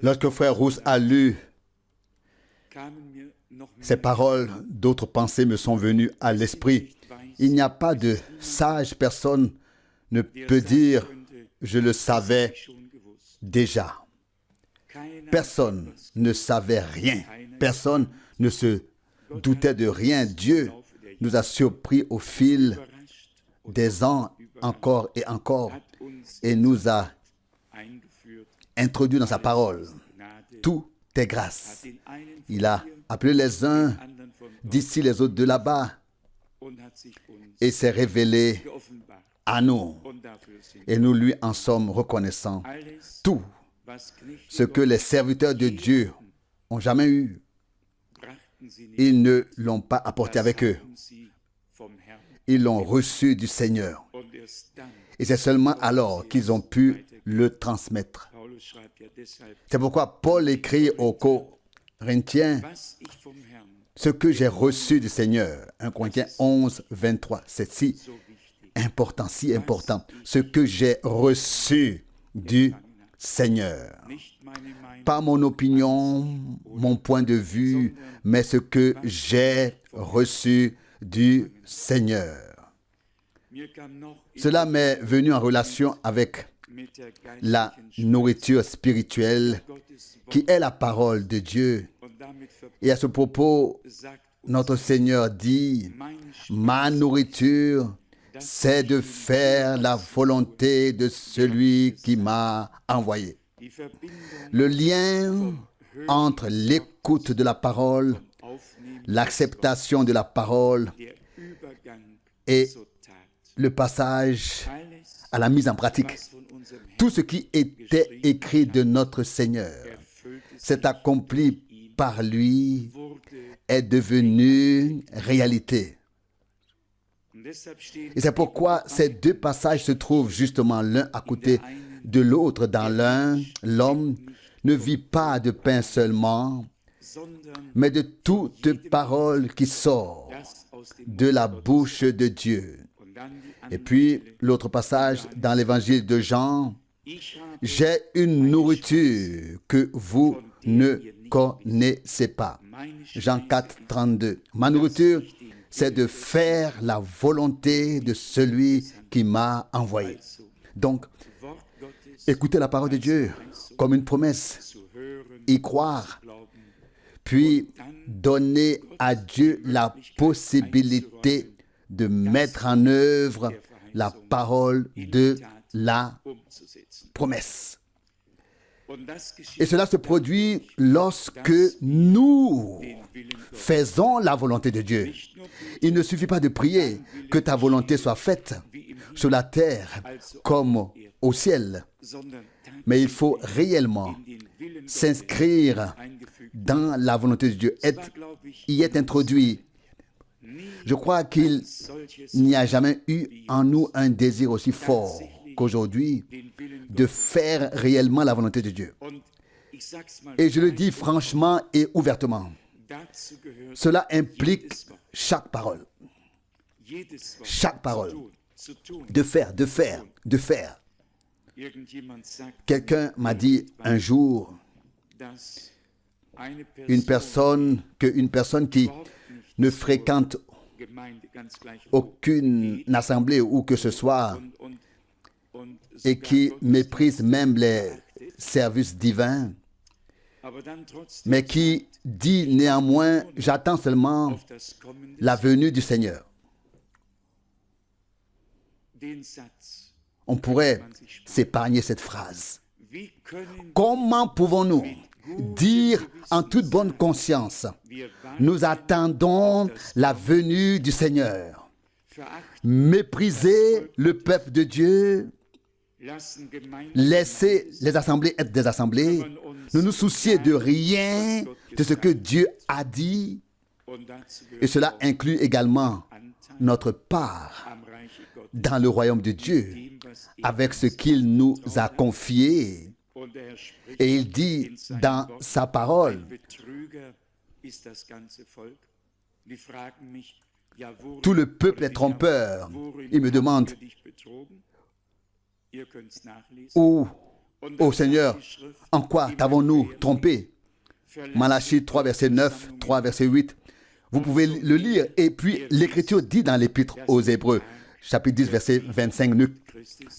Lorsque frère Rousse a lu ces paroles, d'autres pensées me sont venues à l'esprit. Il n'y a pas de sage personne ne peut dire « je le savais déjà ». Personne ne savait rien. Personne ne se doutait de rien. Dieu nous a surpris au fil des ans, encore et encore, et nous a introduit dans sa parole. Tout est grâce. Il a appelé les uns d'ici, les autres de là-bas, et s'est révélé à nous. Et nous lui en sommes reconnaissants. Tout ce que les serviteurs de Dieu ont jamais eu, ils ne l'ont pas apporté avec eux. Ils l'ont reçu du Seigneur. Et c'est seulement alors qu'ils ont pu le transmettre. C'est pourquoi Paul écrit aux Corinthiens ce que j'ai reçu du Seigneur. 1 Corinthiens 11, 23. C'est si important, si important. Ce que j'ai reçu du Seigneur. Pas mon opinion, mon point de vue, mais ce que j'ai reçu du Seigneur. Cela m'est venu en relation avec la nourriture spirituelle qui est la parole de Dieu. Et à ce propos, notre Seigneur dit, « Ma nourriture, c'est de faire la volonté de celui qui m'a envoyé. » Le lien entre l'écoute de la parole, l'acceptation de la parole et le passage à la mise en pratique. Tout ce qui était écrit de notre Seigneur s'est accompli par lui, est devenu réalité. Et c'est pourquoi ces deux passages se trouvent justement l'un à côté de l'autre. Dans l'un, l'homme ne vit pas de pain seulement, mais de toute parole qui sort de la bouche de Dieu. Et puis, l'autre passage dans l'évangile de Jean, « J'ai une nourriture que vous ne connaissez pas. » Jean 4, 32. « Ma nourriture, c'est de faire la volonté de celui qui m'a envoyé. » Donc, écouter la parole de Dieu comme une promesse, y croire, puis donner à Dieu la possibilité de mettre en œuvre la parole de la promesse. Et cela se produit lorsque nous faisons la volonté de Dieu. Il ne suffit pas de prier que ta volonté soit faite sur la terre comme au ciel, mais il faut réellement s'inscrire dans la volonté de Dieu, y être introduit. Je crois qu'il n'y a jamais eu en nous un désir aussi fort qu'aujourd'hui de faire réellement la volonté de Dieu. Et je le dis franchement et ouvertement, cela implique chaque parole. Chaque parole. De faire, de faire, de faire. Quelqu'un m'a dit un jour, une personne qui ne fréquente aucune assemblée ou que ce soit et qui méprise même les services divins, mais qui dit néanmoins, j'attends seulement la venue du Seigneur. On pourrait s'épargner cette phrase. Comment pouvons-nous dire en toute bonne conscience, nous attendons la venue du Seigneur, mépriser le peuple de Dieu, laisser les assemblées être des assemblées, ne nous soucier de rien de ce que Dieu a dit, et cela inclut également notre part dans le royaume de Dieu, avec ce qu'il nous a confié. Et il dit dans sa parole, tout le peuple est trompeur. Il me demande, où Ô Seigneur, en quoi t'avons-nous trompé? Malachie 3, verset 9, 3, verset 8. Vous pouvez le lire. Et puis, l'Écriture dit dans l'Épître aux Hébreux, chapitre 10, verset 25,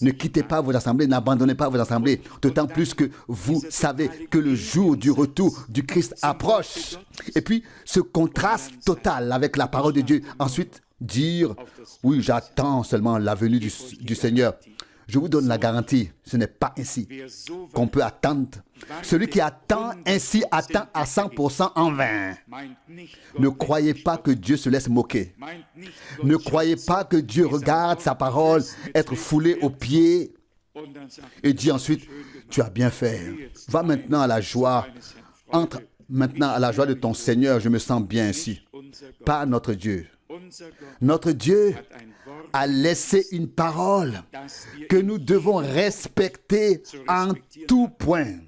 ne quittez pas vos assemblées, n'abandonnez pas vos assemblées, d'autant plus que vous savez que le jour du retour du Christ approche. Et puis, ce contraste total avec la parole de Dieu. Ensuite, dire, oui, j'attends seulement la venue du Seigneur. Je vous donne la garantie, ce n'est pas ainsi qu'on peut attendre. Celui qui attend ainsi attend à 100% en vain. Ne croyez pas que Dieu se laisse moquer. Ne croyez pas que Dieu regarde sa parole être foulée aux pieds et dit ensuite, tu as bien fait. Va maintenant à la joie. Entre maintenant à la joie de ton Seigneur, je me sens bien ainsi. Pas notre Dieu. Notre Dieu a laissé une parole que nous devons respecter en tout point.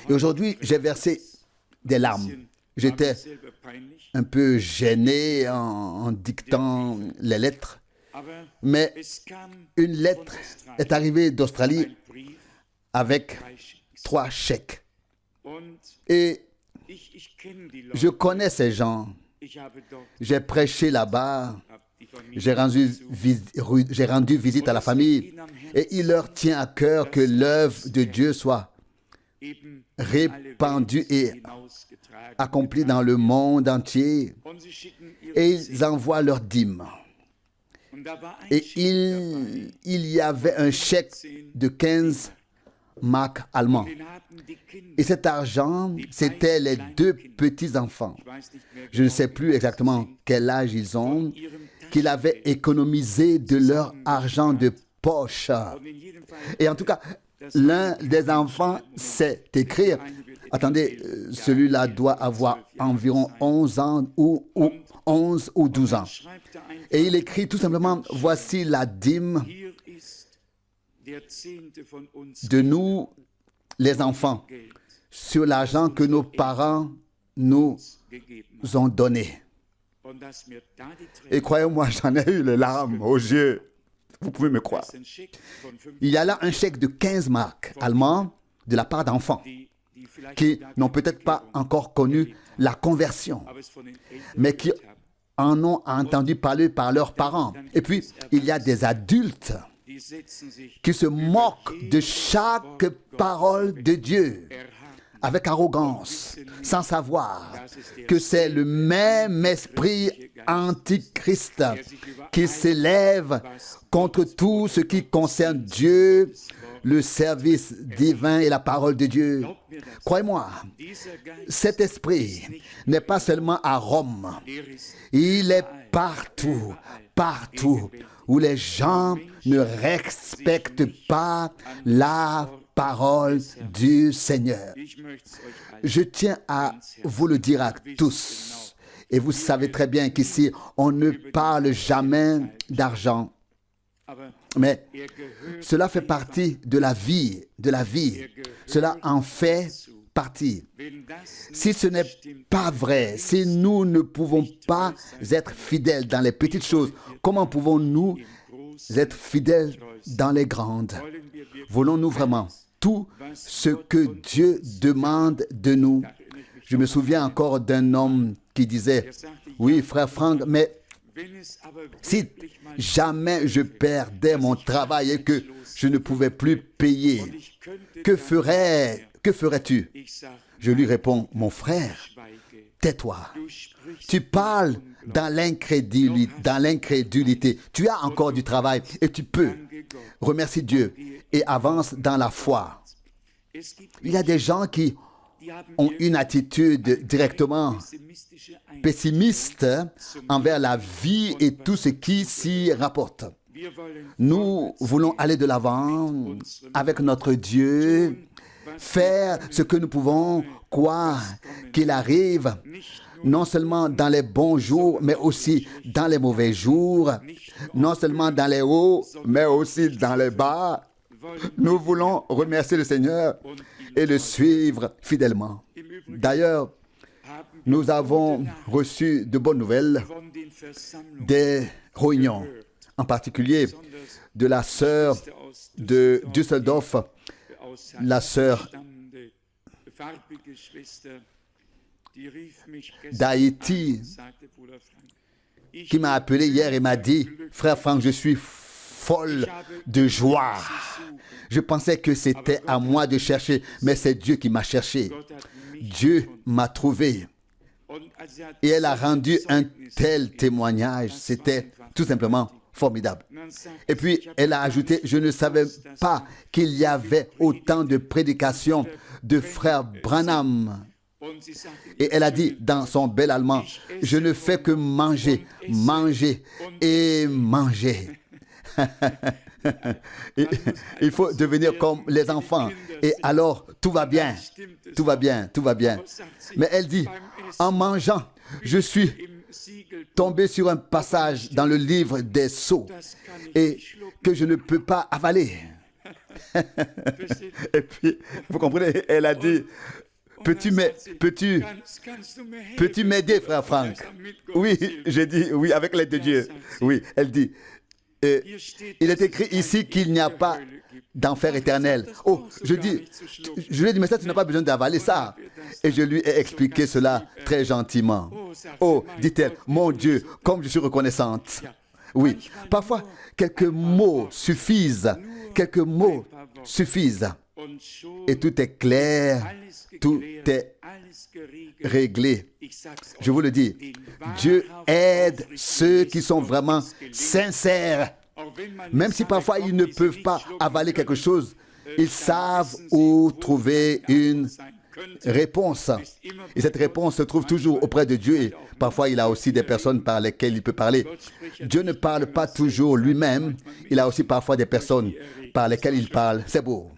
Et aujourd'hui, j'ai versé des larmes. J'étais un peu gêné en dictant les lettres, mais une lettre est arrivée d'Australie avec 3 chèques. Et je connais ces gens. J'ai prêché là-bas. J'ai rendu visite à la famille et il leur tient à cœur que l'œuvre de Dieu soit répandue et accomplie dans le monde entier. Et ils envoient leurs dîmes. Et il y avait un chèque de 15 marques allemands. Et cet argent, c'était les 2 petits-enfants. Je ne sais plus exactement quel âge ils ont, qu'ils avaient économisé de leur argent de poche. Et en tout cas, l'un des enfants sait écrire. Attendez, celui-là doit avoir environ 11 ans ou 11 ou 12 ans. Et il écrit tout simplement, voici la dîme de nous, les enfants, sur l'argent que nos parents nous ont donné. Et croyez-moi, j'en ai eu les larmes aux yeux. Vous pouvez me croire. Il y a là un chèque de 15 marques allemands de la part d'enfants qui n'ont peut-être pas encore connu la conversion, mais qui en ont entendu parler par leurs parents. Et puis, il y a des adultes qui se moquent de chaque parole de Dieu avec arrogance, sans savoir que c'est le même esprit antichrist qui s'élève contre tout ce qui concerne Dieu, le service divin et la parole de Dieu. Croyez-moi, cet esprit n'est pas seulement à Rome, il est partout, partout où les gens ne respectent pas la parole du Seigneur. Je tiens à vous le dire à tous. Et vous savez très bien qu'ici, on ne parle jamais d'argent. Mais cela fait partie de la vie, Cela en fait partie. Si ce n'est pas vrai, si nous ne pouvons pas être fidèles dans les petites choses, comment pouvons-nous être fidèles dans les grandes? Voulons-nous vraiment tout ce que Dieu demande de nous? Je me souviens encore d'un homme qui disait, oui, frère Franck, mais si jamais je perdais mon travail et que je ne pouvais plus payer, que ferais-tu? Je lui réponds, mon frère, tais-toi. Tu parles dans l'incrédulité. Tu as encore du travail et tu peux. Remercie Dieu et avance dans la foi. Il y a des gens qui ont une attitude directement pessimiste envers la vie et tout ce qui s'y rapporte. Nous voulons aller de l'avant avec notre Dieu, faire ce que nous pouvons, quoi qu'il arrive, non seulement dans les bons jours, mais aussi dans les mauvais jours, non seulement dans les hauts, mais aussi dans les bas. Nous voulons remercier le Seigneur et le suivre fidèlement. D'ailleurs, nous avons reçu de bonnes nouvelles des réunions en particulier de la sœur de Düsseldorf, la sœur d'Haïti, qui m'a appelé hier et m'a dit, frère Franck, je suis folle de joie. Je pensais que c'était à moi de chercher, mais c'est Dieu qui m'a cherché. Dieu m'a trouvé. Et elle a rendu un tel témoignage. C'était tout simplement formidable. Et puis, elle a ajouté, je ne savais pas qu'il y avait autant de prédications de frère Branham. Et elle a dit dans son bel allemand, je ne fais que manger, manger et manger. Il faut devenir comme les enfants. Et alors, tout va bien. Tout va bien, tout va bien. Mais elle dit, en mangeant, je suis tombé sur un passage dans le livre des Sceaux et que je ne peux pas avaler. Et puis, vous comprenez, elle a dit, peux-tu m'aider, frère Franck? Oui, j'ai dit, oui, avec l'aide de Dieu. Oui, elle dit, il est écrit ici qu'il n'y a pas d'enfer éternel. Oh, je lui ai dit, mais ça, tu n'as pas besoin d'avaler ça. Et je lui ai expliqué cela très gentiment. Oh, dit-elle, mon Dieu, comme je suis reconnaissante. Oui, parfois, quelques mots suffisent. Quelques mots suffisent. Et tout est clair, tout est réglé. Je vous le dis, Dieu aide ceux qui sont vraiment sincères. Même si parfois ils ne peuvent pas avaler quelque chose, ils savent où trouver une réponse. Et cette réponse se trouve toujours auprès de Dieu. Et parfois, il a aussi des personnes par lesquelles il peut parler. Dieu ne parle pas toujours lui-même. Il a aussi parfois des personnes par lesquelles il parle. C'est beau.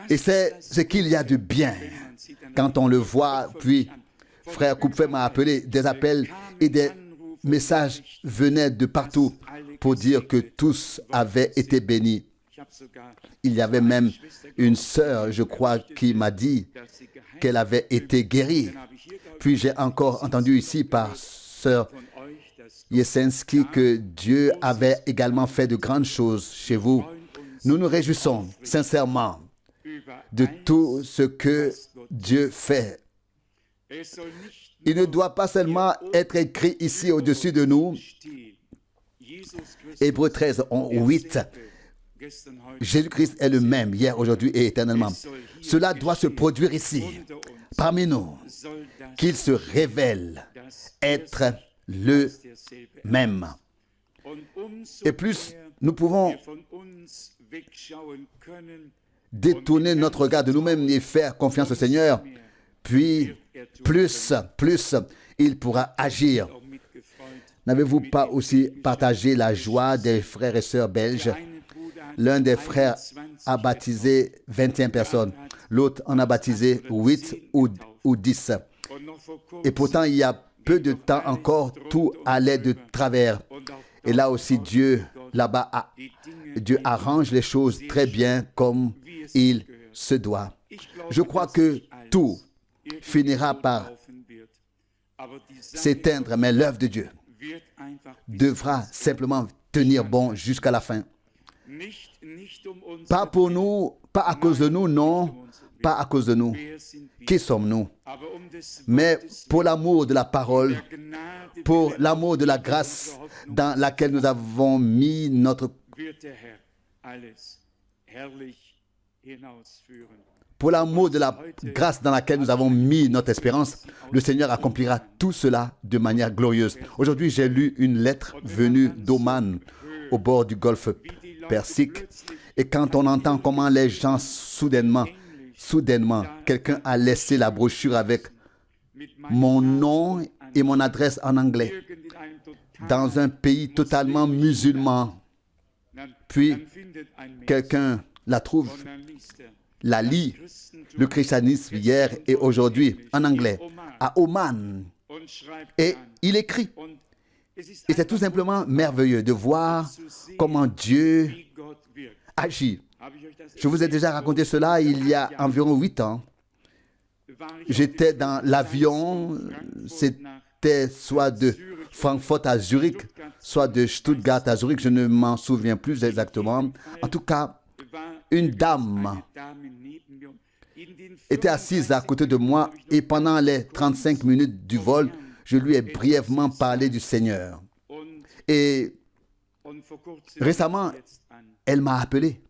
Et c'est ce qu'il y a de bien quand on le voit. Puis, frère Kupfer m'a appelé, des appels et des messages venaient de partout pour dire que tous avaient été bénis. Il y avait même une sœur, je crois, qui m'a dit qu'elle avait été guérie. Puis j'ai encore entendu ici par sœur Jesensky que Dieu avait également fait de grandes choses chez vous. Nous nous réjouissons sincèrement de tout ce que Dieu fait. Il ne doit pas seulement être écrit ici au-dessus de nous. Hébreux 13, 8. Jésus-Christ est le même hier, aujourd'hui et éternellement. Cela doit se produire ici, parmi nous, qu'il se révèle être le même. Et plus nous pouvons détourner notre regard de nous-mêmes et faire confiance au Seigneur, puis plus il pourra agir. N'avez-vous pas aussi partagé la joie des frères et sœurs belges? L'un des frères a baptisé 21 personnes, l'autre en a baptisé 8 ou 10. Et pourtant, il y a peu de temps encore, tout allait de travers. Et là aussi, Dieu, là-bas, Dieu arrange les choses très bien comme il se doit. Je crois que tout finira par s'éteindre, mais l'œuvre de Dieu devra simplement tenir bon jusqu'à la fin. Pas pour nous, pas à cause de nous, non, pas à cause de nous. Qui sommes-nous? Mais pour l'amour de la parole, pour l'amour de la grâce dans laquelle nous avons mis notre... Pour l'amour de la grâce dans laquelle nous avons mis notre espérance, le Seigneur accomplira tout cela de manière glorieuse. Aujourd'hui, j'ai lu une lettre venue d'Oman, au bord du golfe Persique. Et quand on entend comment les gens, soudainement, quelqu'un a laissé la brochure avec mon nom et mon adresse en anglais, dans un pays totalement musulman. Puis, quelqu'un la trouve, la lit, le christianisme hier et aujourd'hui en anglais, à Oman. Et il écrit. Et c'est tout simplement merveilleux de voir comment Dieu agit. Je vous ai déjà raconté cela il y a environ 8 ans. J'étais dans l'avion, c'était soit de Francfort à Zurich, soit de Stuttgart à Zurich, je ne m'en souviens plus exactement. En tout cas, une dame était assise à côté de moi et pendant les 35 minutes du vol, je lui ai brièvement parlé du Seigneur. Et récemment, elle m'a appelé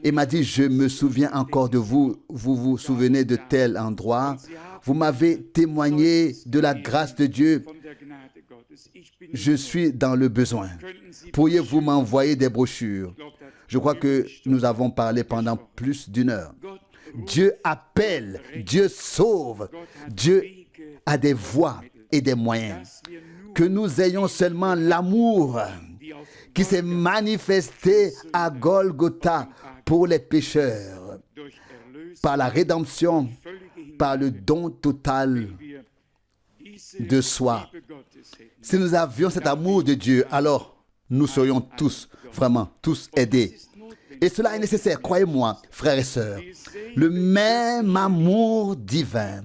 et m'a dit, je me souviens encore de vous, vous vous souvenez de tel endroit, vous m'avez témoigné de la grâce de Dieu, je suis dans le besoin. Pourriez-vous m'envoyer des brochures? Je crois que nous avons parlé pendant plus d'une heure. Dieu appelle, Dieu sauve, Dieu a des voies et des moyens. Que nous ayons seulement l'amour qui s'est manifesté à Golgotha pour les pécheurs, par la rédemption, par le don total de soi. Si nous avions cet amour de Dieu, alors nous serions tous, vraiment, tous aidés. Et cela est nécessaire, croyez-moi, frères et sœurs. Le même amour divin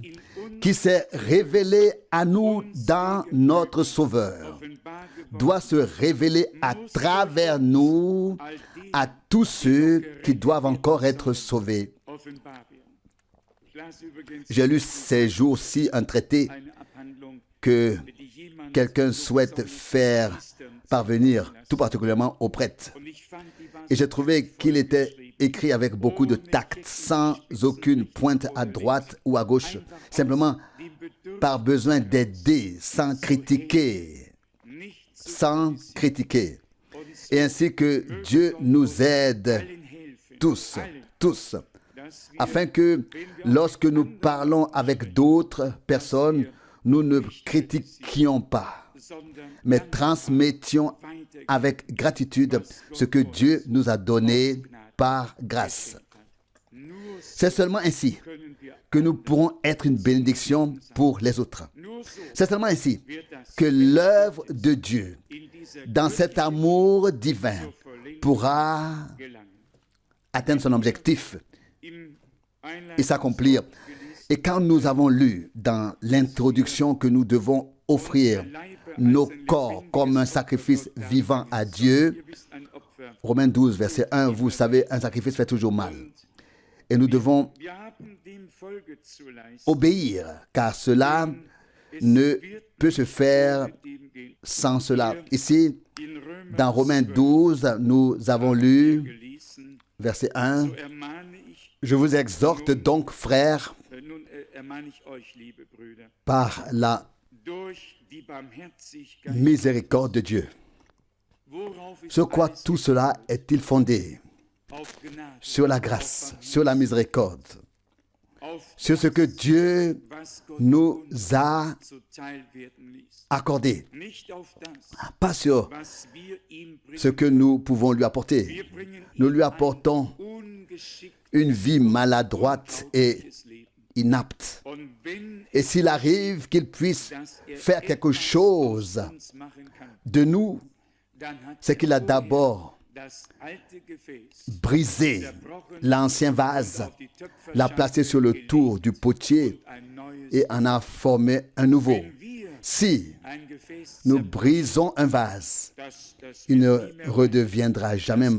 qui s'est révélé à nous dans notre Sauveur doit se révéler à travers nous à tous ceux qui doivent encore être sauvés. J'ai lu ces jours-ci un traité que quelqu'un souhaite faire parvenir, tout particulièrement aux prêtres. Et j'ai trouvé qu'il était écrit avec beaucoup de tact, sans aucune pointe à droite ou à gauche, simplement par besoin d'aider, sans critiquer. Et ainsi que Dieu nous aide tous, afin que lorsque nous parlons avec d'autres personnes, nous ne critiquions pas, mais transmettions avec gratitude ce que Dieu nous a donné par grâce. C'est seulement ainsi que nous pourrons être une bénédiction pour les autres. C'est seulement ainsi que l'œuvre de Dieu, dans cet amour divin, pourra atteindre son objectif et s'accomplir. Et quand nous avons lu dans l'introduction que nous devons offrir nos corps comme un sacrifice vivant à Dieu, Romains 12, verset 1, vous savez, un sacrifice fait toujours mal. Et nous devons obéir, car cela ne peut se faire sans cela. Ici, dans Romains 12, nous avons lu, verset 1, « Je vous exhorte donc, frères, par la miséricorde de Dieu. » Sur quoi tout cela est-il fondé? Sur la grâce, sur la miséricorde, sur ce que Dieu nous a accordé, pas sur ce que nous pouvons lui apporter. Nous lui apportons une vie maladroite et inapte. Et s'il arrive qu'il puisse faire quelque chose de nous, c'est qu'il a d'abord brisé l'ancien vase, l'a placé sur le tour du potier et en a formé un nouveau. Si nous brisons un vase, il ne redeviendra jamais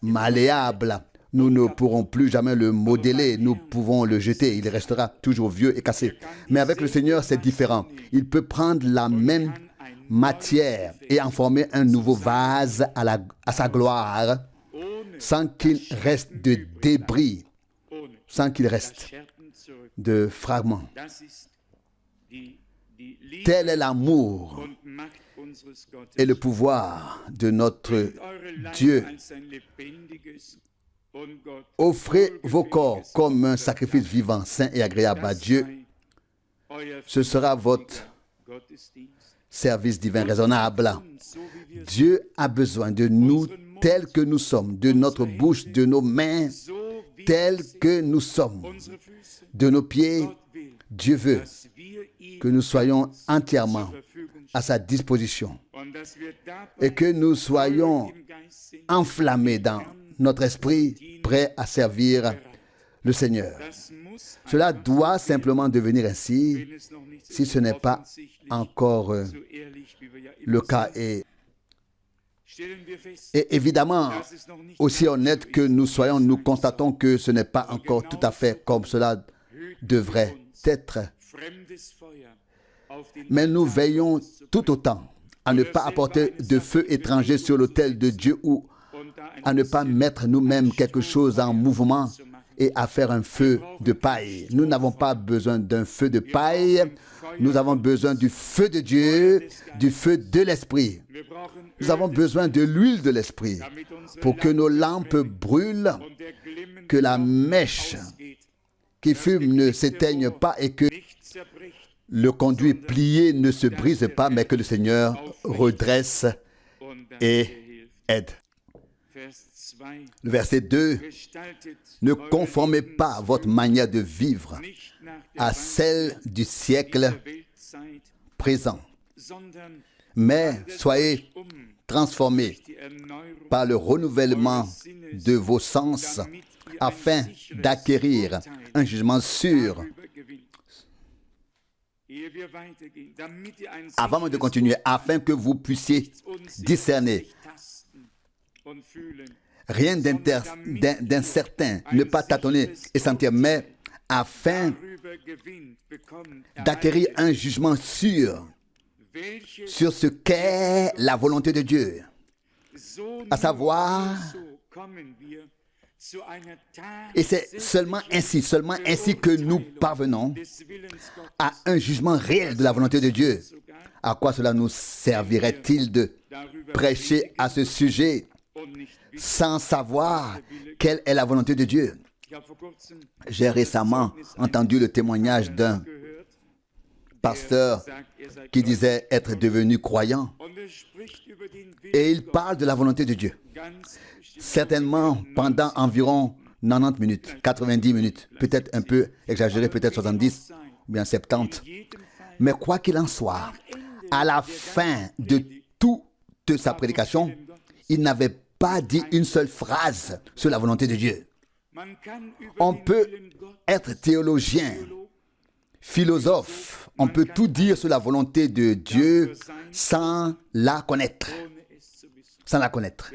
malléable. Nous ne pourrons plus jamais le modeler, nous pouvons le jeter, il restera toujours vieux et cassé. Mais avec le Seigneur, c'est différent. Il peut prendre la même matière et en former un nouveau vase à sa gloire, sans qu'il reste de débris, sans qu'il reste de fragments. Tel est l'amour et le pouvoir de notre Dieu. Offrez vos corps comme un sacrifice vivant, saint et agréable à Dieu. Ce sera votre service divin raisonnable. Dieu a besoin de nous tels que nous sommes, de notre bouche, de nos mains, tels que nous sommes, de nos pieds. Dieu veut que nous soyons entièrement à sa disposition et que nous soyons enflammés dans notre esprit, prêt à servir le Seigneur. Cela doit simplement devenir ainsi si ce n'est pas encore le cas. Et évidemment, aussi honnête que nous soyons, nous constatons que ce n'est pas encore tout à fait comme cela devrait être. Mais nous veillons tout autant à ne pas apporter de feu étranger sur l'autel de Dieu ou à ne pas mettre nous-mêmes quelque chose en mouvement et à faire un feu de paille. Nous n'avons pas besoin d'un feu de paille. Nous avons besoin du feu de Dieu, du feu de l'Esprit. Nous avons besoin de l'huile de l'Esprit pour que nos lampes brûlent, que la mèche qui fume ne s'éteigne pas et que le conduit plié ne se brise pas, mais que le Seigneur redresse et aide. Le verset 2, ne conformez pas votre manière de vivre à celle du siècle présent, mais soyez transformés par le renouvellement de vos sens afin d'acquérir un jugement sûr. Avant de continuer, afin que vous puissiez discerner rien d'incertain, ne pas tâtonner et sentir, mais afin d'acquérir un jugement sûr sur ce qu'est la volonté de Dieu, à savoir, et c'est seulement ainsi que nous parvenons à un jugement réel de la volonté de Dieu. À quoi cela nous servirait-il de prêcher à ce sujet sans savoir quelle est la volonté de Dieu? J'ai récemment entendu le témoignage d'un pasteur qui disait être devenu croyant et il parle de la volonté de Dieu. Certainement pendant environ 90 minutes, 90 minutes, peut-être un peu exagéré, peut-être 70 ou bien 70. Mais quoi qu'il en soit, à la fin de toute sa prédication, il n'avait pas dit une seule phrase sur la volonté de Dieu. On peut être théologien, philosophe, on peut tout dire sur la volonté de Dieu sans la connaître. Sans la connaître.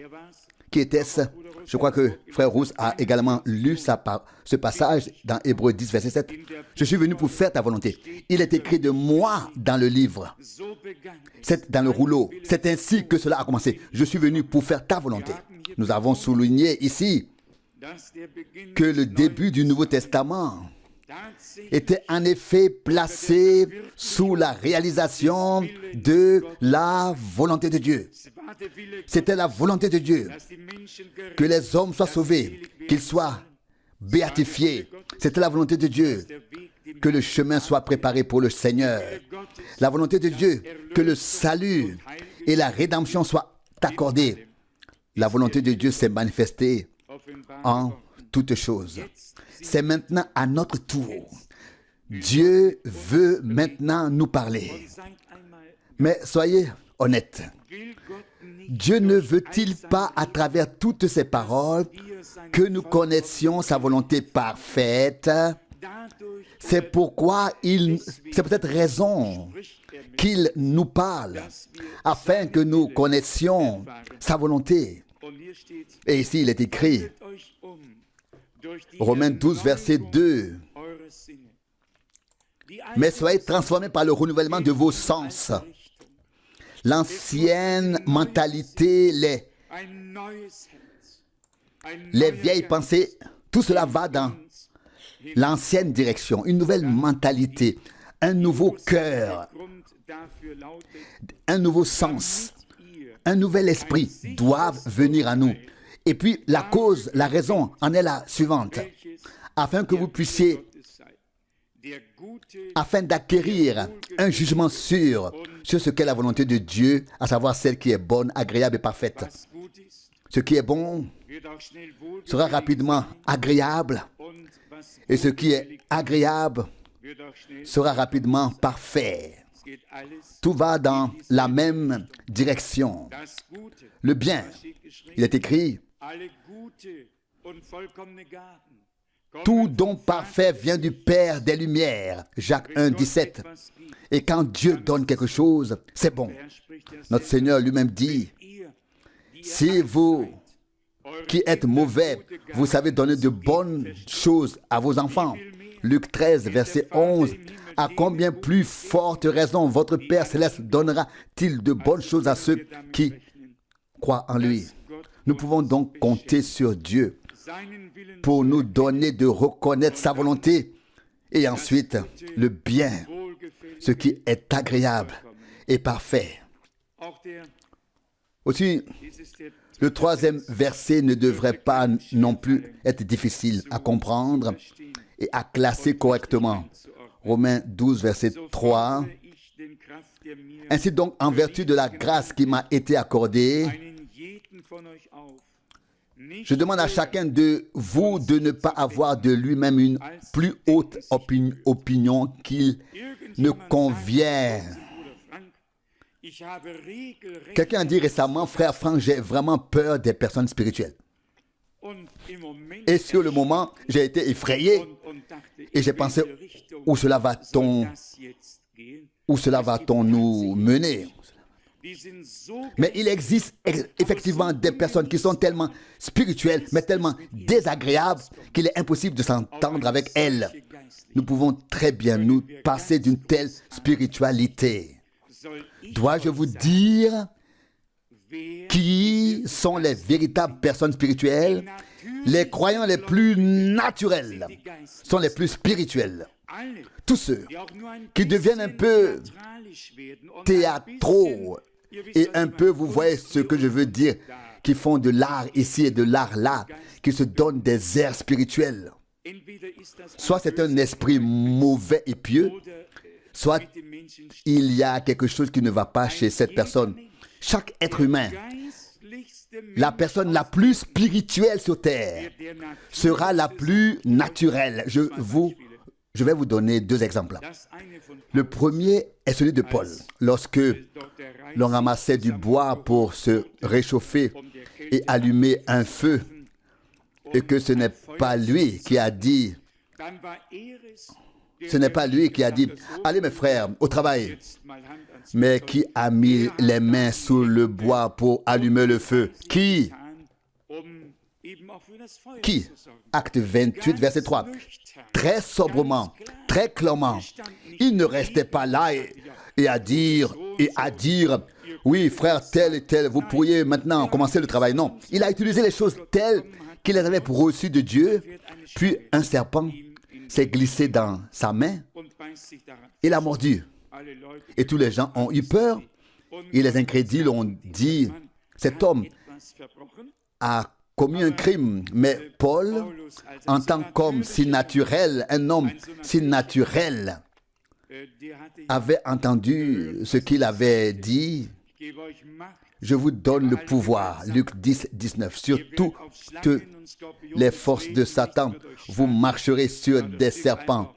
Qui était-ce? Je crois que Frère Rousse a également lu ce passage dans Hébreux 10, verset 7. Je suis venu pour faire ta volonté. Il est écrit de moi dans le livre. C'est dans le rouleau. C'est ainsi que cela a commencé. Je suis venu pour faire ta volonté. Nous avons souligné ici que le début du Nouveau Testament était en effet placé sous la réalisation de la volonté de Dieu. C'était la volonté de Dieu que les hommes soient sauvés, qu'ils soient béatifiés. C'était la volonté de Dieu que le chemin soit préparé pour le Seigneur. La volonté de Dieu que le salut et la rédemption soient accordés. La volonté de Dieu s'est manifestée en toutes choses. C'est maintenant à notre tour. Dieu veut maintenant nous parler. Mais soyez honnêtes. Dieu ne veut-il pas, à travers toutes ces paroles, que nous connaissions sa volonté parfaite? C'est pourquoi c'est peut-être raison qu'il nous parle, afin que nous connaissions sa volonté. Et ici, il est écrit, Romains 12, verset 2. Mais soyez transformés par le renouvellement de vos sens. L'ancienne mentalité, les vieilles pensées, tout cela va dans l'ancienne direction. Une nouvelle mentalité, un nouveau cœur, un nouveau sens, un nouvel esprit doivent venir à nous. Et puis la cause, la raison en est la suivante. Afin que vous puissiez, afin d'acquérir un jugement sûr sur ce qu'est la volonté de Dieu, à savoir celle qui est bonne, agréable et parfaite. Ce qui est bon sera rapidement agréable et ce qui est agréable sera rapidement parfait. Tout va dans la même direction. Le bien, il est écrit, Tout don parfait vient du Père des Lumières. Jacques 1, 17. Et quand Dieu donne quelque chose, c'est bon. Notre Seigneur lui-même dit, si vous qui êtes mauvais, vous savez donner de bonnes choses à vos enfants. Luc 13, verset 11. À combien plus forte raison votre Père Céleste donnera-t-il de bonnes choses à ceux qui croient en lui? Nous pouvons donc compter sur Dieu pour nous donner de reconnaître sa volonté et ensuite le bien, ce qui est agréable et parfait. Aussi, le troisième verset ne devrait pas non plus être difficile à comprendre et à classer correctement. Romains 12, verset 3. Ainsi donc, en vertu de la grâce qui m'a été accordée, je demande à chacun de vous de ne pas avoir de lui-même une plus haute opinion qu'il ne convient. Quelqu'un a dit récemment, frère Franck, j'ai vraiment peur des personnes spirituelles. Et sur le moment, j'ai été effrayé et j'ai pensé, où cela va-t-on nous mener? Mais il existe effectivement des personnes qui sont tellement spirituelles, mais tellement désagréables qu'il est impossible de s'entendre avec elles. Nous pouvons très bien nous passer d'une telle spiritualité. Dois-je vous dire qui sont les véritables personnes spirituelles? Les croyants les plus naturels sont les plus spirituels. Tous ceux qui deviennent un peu théâtraux et un peu, vous voyez ce que je veux dire, qui font de l'art ici et de l'art là, qui se donnent des airs spirituels. Soit c'est un esprit mauvais et pieux, soit il y a quelque chose qui ne va pas chez cette personne. Chaque être humain, la personne la plus spirituelle sur terre, sera la plus naturelle. Je vais vous donner deux exemples. Le premier est celui de Paul. Lorsque l'on ramassait du bois pour se réchauffer et allumer un feu, et que ce n'est pas lui qui a dit, allez mes frères, au travail, mais qui a mis les mains sous le bois pour allumer le feu. Qui? Acte 28, verset 3. Très sobrement, très clairement, il ne restait pas là et à dire, oui frère tel et tel, vous pourriez maintenant commencer le travail. Non, il a utilisé les choses telles qu'il les avait reçues de Dieu, puis un serpent s'est glissé dans sa main, il a mordu. Et tous les gens ont eu peur, et les incrédules ont dit, cet homme a commis un crime. Mais Paul, en tant qu'homme si naturel, un homme si naturel, avait entendu ce qu'il avait dit. Je vous donne le pouvoir, Luc 10, 19, sur toutes les forces de Satan. Vous marcherez sur des serpents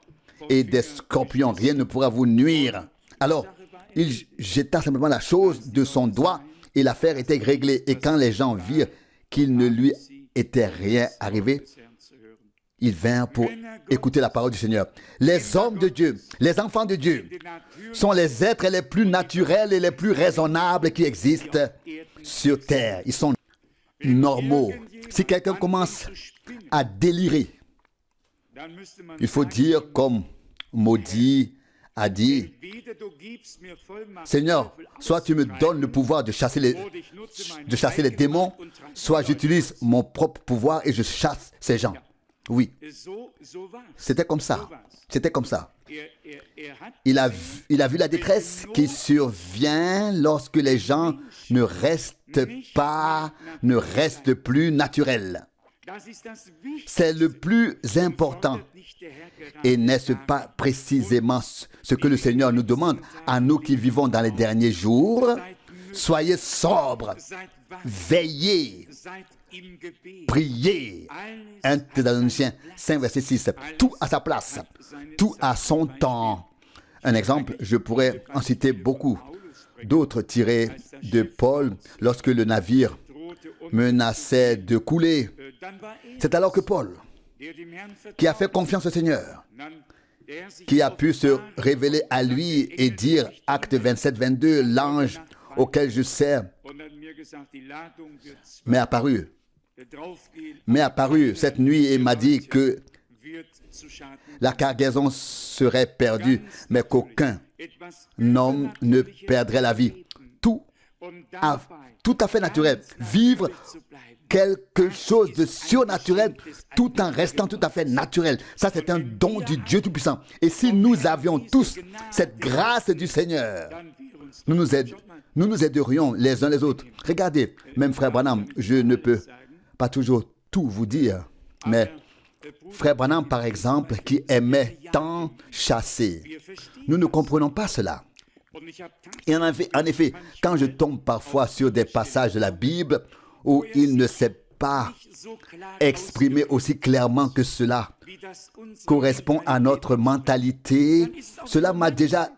et des scorpions. Rien ne pourra vous nuire. Alors, il jeta simplement la chose de son doigt et l'affaire était réglée. Et quand les gens virent qu'il ne lui était rien arrivé, ils vinrent pour écouter la parole du Seigneur. Les hommes de Dieu, les enfants de Dieu, sont les êtres les plus naturels et les plus raisonnables qui existent sur terre. Ils sont normaux. Si quelqu'un commence à délirer, il faut dire comme Maudit a dit, Seigneur, soit tu me donnes le pouvoir de chasser les démons, soit j'utilise mon propre pouvoir et je chasse ces gens. Oui, c'était comme ça. C'était comme ça. Il a vu la détresse qui survient lorsque les gens ne restent plus naturels. C'est le plus important. Et n'est-ce pas précisément ce que le Seigneur nous demande à nous qui vivons dans les derniers jours? Soyez sobres, veillez, priez. 1 Thessaloniciens 5, verset 6. Tout à sa place, tout à son temps. Un exemple, je pourrais en citer beaucoup d'autres tirés de Paul lorsque le navire menaçait de couler. C'est alors que Paul qui a fait confiance au Seigneur, qui a pu se révéler à lui et dire, acte 27, 22, l'ange auquel je sers m'est apparu cette nuit et m'a dit que la cargaison serait perdue, mais qu'aucun homme ne perdrait la vie. Tout à fait naturel. Vivre quelque chose de surnaturel tout en restant tout à fait naturel. Ça, c'est un don du Dieu Tout-Puissant. Et si nous avions tous cette grâce du Seigneur, nous nous aiderions les uns les autres. Regardez, même Frère Branham, je ne peux pas toujours tout vous dire, mais Frère Branham, par exemple, qui aimait tant chasser, nous ne comprenons pas cela. Et en effet, quand je tombe parfois sur des passages de la Bible où il ne s'est pas exprimé aussi clairement que cela correspond à notre mentalité, cela m'a déjà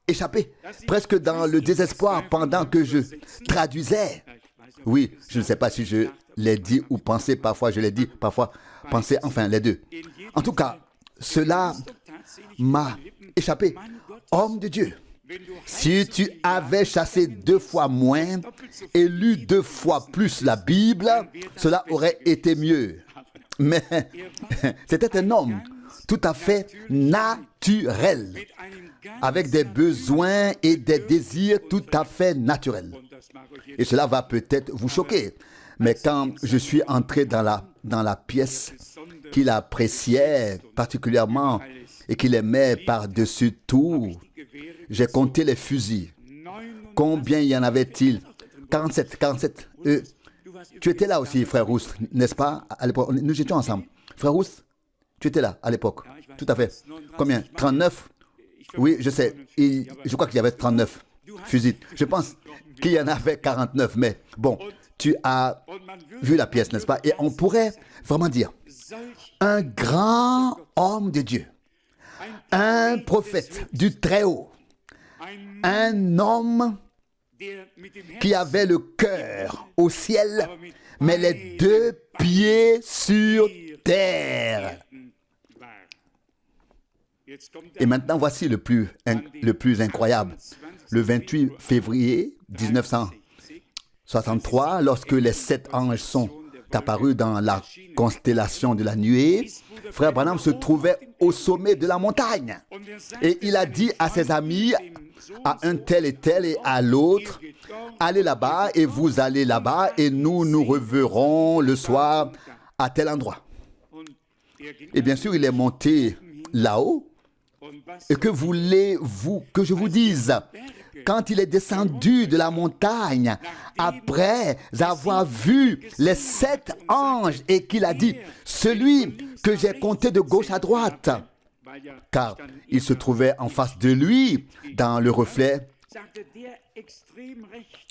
échappé, presque dans le désespoir pendant que je traduisais. Oui, je ne sais pas si je l'ai dit ou pensé, parfois je l'ai dit, parfois pensé, enfin les deux. En tout cas, cela m'a échappé. Homme de Dieu, si tu avais chassé 2 fois moins et lu 2 fois plus la Bible, cela aurait été mieux. Mais c'était un homme tout à fait naturel, avec des besoins et des désirs tout à fait naturels. Et cela va peut-être vous choquer. Mais quand je suis entré dans la pièce qu'il appréciait particulièrement et qu'il aimait par-dessus tout, j'ai compté les fusils. Combien y en avait-il? 47. Tu étais là aussi, frère Rousse, n'est-ce pas? À l'époque, nous étions ensemble. Frère Rousse, tu étais là à l'époque. Tout à fait. Combien? 39? Oui, je sais. Je crois qu'il y avait 39 fusils. Je pense qu'il y en avait 49, mais bon, tu as vu la pièce, n'est-ce pas? Et on pourrait vraiment dire, un grand homme de Dieu, un prophète du Très-Haut, un homme qui avait le cœur au ciel, mais les 2 pieds sur terre. Et maintenant, voici le plus incroyable. Le 28 février 1963, lorsque les 7 anges sont apparus dans la constellation de la nuée, Frère Branham se trouvait au sommet de la montagne. Et il a dit à ses amis, à un tel et tel et à l'autre, allez là-bas et vous allez là-bas et nous nous reverrons le soir à tel endroit. Et bien sûr, il est monté là-haut. Et que voulez-vous que je vous dise? Quand il est descendu de la montagne, après avoir vu les 7 anges et qu'il a dit, celui que j'ai compté de gauche à droite, car il se trouvait en face de lui, dans le reflet,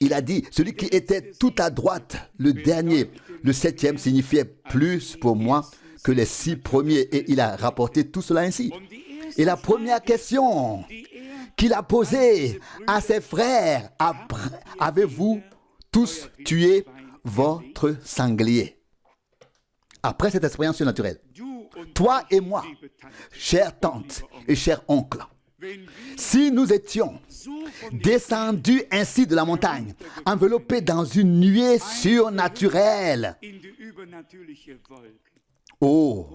il a dit, celui qui était tout à droite, le dernier, le 7e signifiait plus pour moi que les 6 premiers, et il a rapporté tout cela ainsi. Et la première question qu'il a posée à ses frères, avez-vous tous tué votre sanglier? Après cette expérience surnaturelle, toi et moi, chère tante et cher oncle, si nous étions descendus ainsi de la montagne, enveloppés dans une nuée surnaturelle, oh,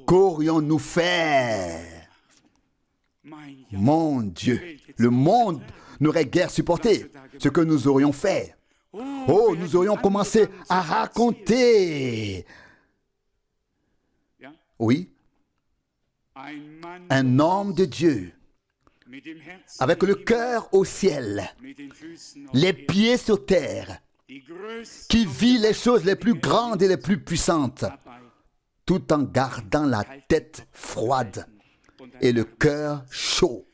qu'aurions-nous fait? Mon Dieu, le monde n'aurait guère supporté ce que nous aurions fait. Oh, nous aurions commencé à raconter. Oui, un homme de Dieu, avec le cœur au ciel, les pieds sur terre, qui vit les choses les plus grandes et les plus puissantes, tout en gardant la tête froide et le cœur chaud.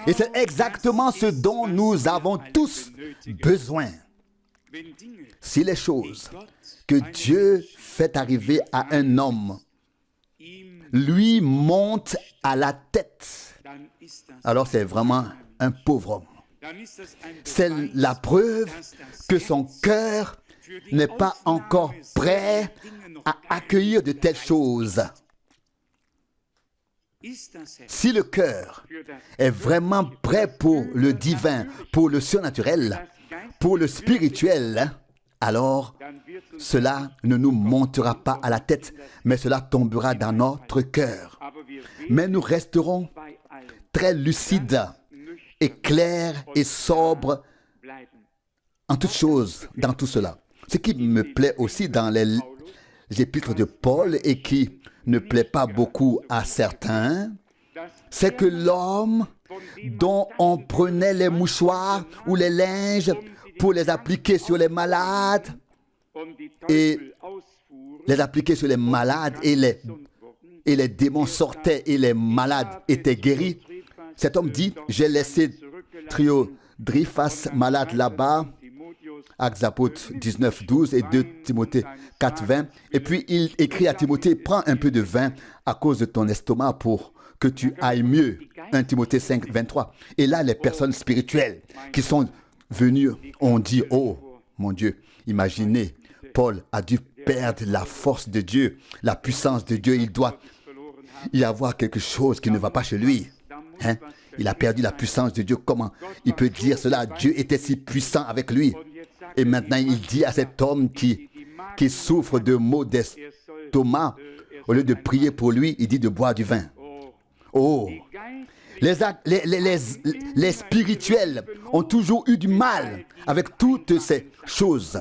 Et c'est exactement ce dont nous avons tous besoin. Si les choses que Dieu fait arriver à un homme lui montent à la tête, alors c'est vraiment un pauvre homme. C'est la preuve que son cœur n'est pas encore prêt à accueillir de telles choses. Si le cœur est vraiment prêt pour le divin, pour le surnaturel, pour le spirituel, alors cela ne nous montera pas à la tête, mais cela tombera dans notre cœur. Mais nous resterons très lucides et clairs et sobres en toutes choses, dans tout cela. Ce qui me plaît aussi dans les épîtres de Paul et qui ne plaît pas beaucoup à certains, c'est que l'homme dont on prenait les mouchoirs ou les linges pour les appliquer sur les malades et les appliquer sur les malades et les démons sortaient et les malades étaient guéris. Cet homme dit, j'ai laissé Théophile malade là-bas, Actes apôtres 19, 12 et 2 Timothée 4, 20. Et puis il écrit à Timothée, prends un peu de vin à cause de ton estomac pour que tu ailles mieux. 1 Timothée 5, 23. Et là, les personnes spirituelles qui sont venues ont dit, oh mon Dieu, imaginez, Paul a dû perdre la force de Dieu, la puissance de Dieu. Il doit y avoir quelque chose qui ne va pas chez lui. Hein? Il a perdu la puissance de Dieu. Comment il peut dire cela? Dieu était si puissant avec lui. Et maintenant, il dit à cet homme qui souffre de maux d'estomac, au lieu de prier pour lui, il dit de boire du vin. Oh! Les spirituels ont toujours eu du mal avec toutes ces choses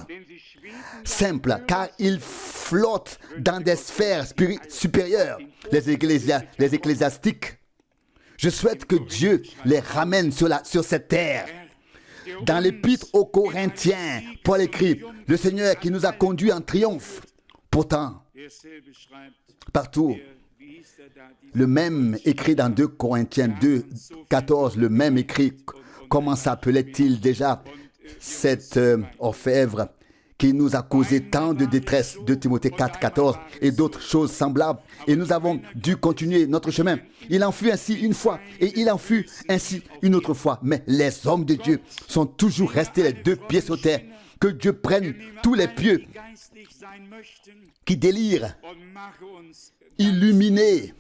simples, car ils flottent dans des sphères supérieures, les ecclésiastiques. Je souhaite que Dieu les ramène sur cette terre. Dans l'épître aux Corinthiens, Paul écrit, le Seigneur qui nous a conduits en triomphe. Pourtant, partout, le même écrit dans 2 Corinthiens 2, 14, le même écrit, comment s'appelait-il déjà, cet orfèvre qui nous a causé tant de détresse, 2 Timothée 4, 14, et d'autres choses semblables. Et nous avons dû continuer notre chemin. Il en fut ainsi une fois, et il en fut ainsi une autre fois. Mais les hommes de Dieu sont toujours restés les deux pieds sur terre. Que Dieu prenne tous les pieux qui délirent, illuminés,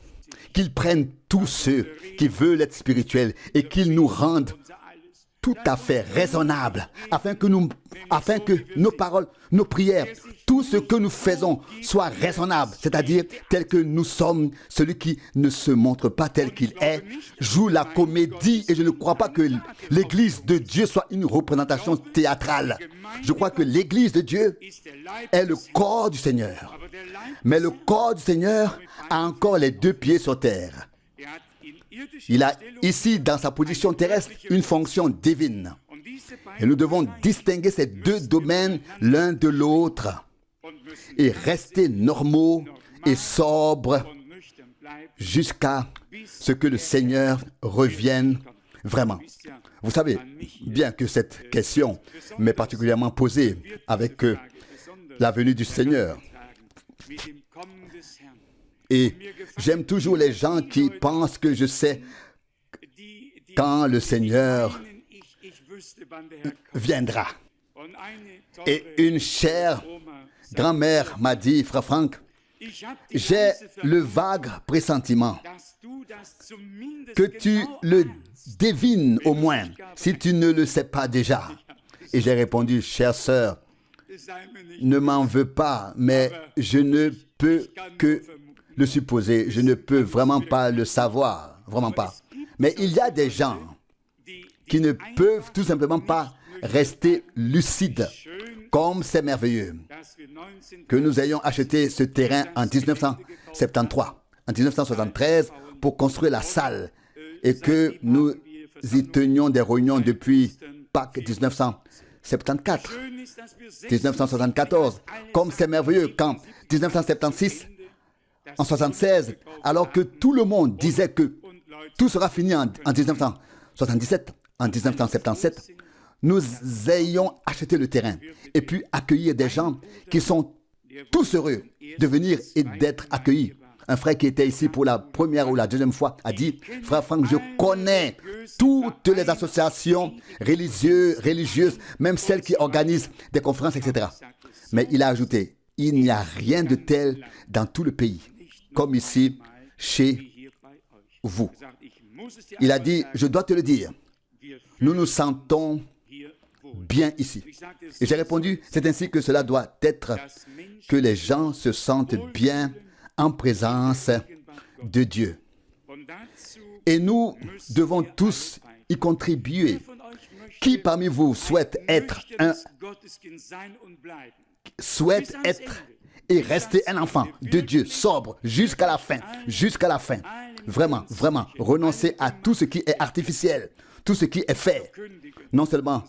qu'il prenne tous ceux qui veulent être spirituels et qu'il nous rendent tout à fait raisonnable, afin que nos paroles, nos prières, tout ce que nous faisons soit raisonnable, c'est-à-dire tel que nous sommes. Celui qui ne se montre pas tel qu'il est joue la comédie, et je ne crois pas que l'Église de Dieu soit une représentation théâtrale. Je crois que l'Église de Dieu est le corps du Seigneur, mais le corps du Seigneur a encore les deux pieds sur terre. Il a ici, dans sa position terrestre, une fonction divine. Et nous devons distinguer ces deux domaines l'un de l'autre et rester normaux et sobres jusqu'à ce que le Seigneur revienne vraiment. Vous savez bien que cette question m'est particulièrement posée avec la venue du Seigneur. Et j'aime toujours les gens qui pensent que je sais quand le Seigneur viendra. Et une chère grand-mère m'a dit, frère Franck, j'ai le vague pressentiment que tu le devines au moins, si tu ne le sais pas déjà. Et j'ai répondu, chère sœur, ne m'en veux pas, mais je ne peux que le supposer, je ne peux vraiment pas le savoir, vraiment pas. Mais il y a des gens qui ne peuvent tout simplement pas rester lucides, comme c'est merveilleux que nous ayons acheté ce terrain en 1973, en 1973 pour construire la salle et que nous y tenions des réunions depuis Pâques 1974, 1974. Comme c'est merveilleux qu'en 1976, en 1976, alors que tout le monde disait que tout sera fini en 1977, en 1977, nous ayons acheté le terrain et puis accueillir des gens qui sont tous heureux de venir et d'être accueillis. Un frère qui était ici pour la première ou la deuxième fois a dit, frère Franck, je connais toutes les associations religieuses, même celles qui organisent des conférences, etc. Mais il a ajouté, il n'y a rien de tel dans tout le pays, comme ici, chez vous. Il a dit, je dois te le dire, nous nous sentons bien ici. Et j'ai répondu, c'est ainsi que cela doit être, que les gens se sentent bien en présence de Dieu. Et nous devons tous y contribuer. Qui parmi vous souhaite être et rester un enfant de Dieu, sobre, jusqu'à la fin. Vraiment, vraiment, renoncer à tout ce qui est artificiel, tout ce qui est fait, non seulement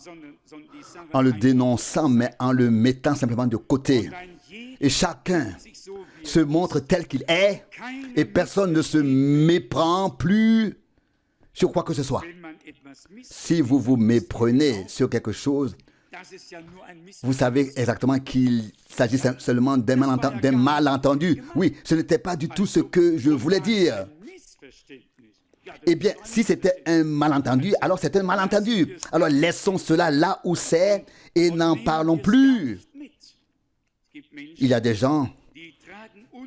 en le dénonçant, mais en le mettant simplement de côté. Et chacun se montre tel qu'il est, et personne ne se méprend plus sur quoi que ce soit. Si vous vous méprenez sur quelque chose, vous savez exactement qu'il s'agit seulement d'un malentendu. Oui, ce n'était pas du tout ce que je voulais dire. Eh bien, si c'était un malentendu, alors c'est un malentendu. Alors laissons cela là où c'est et n'en parlons plus. Il y a des gens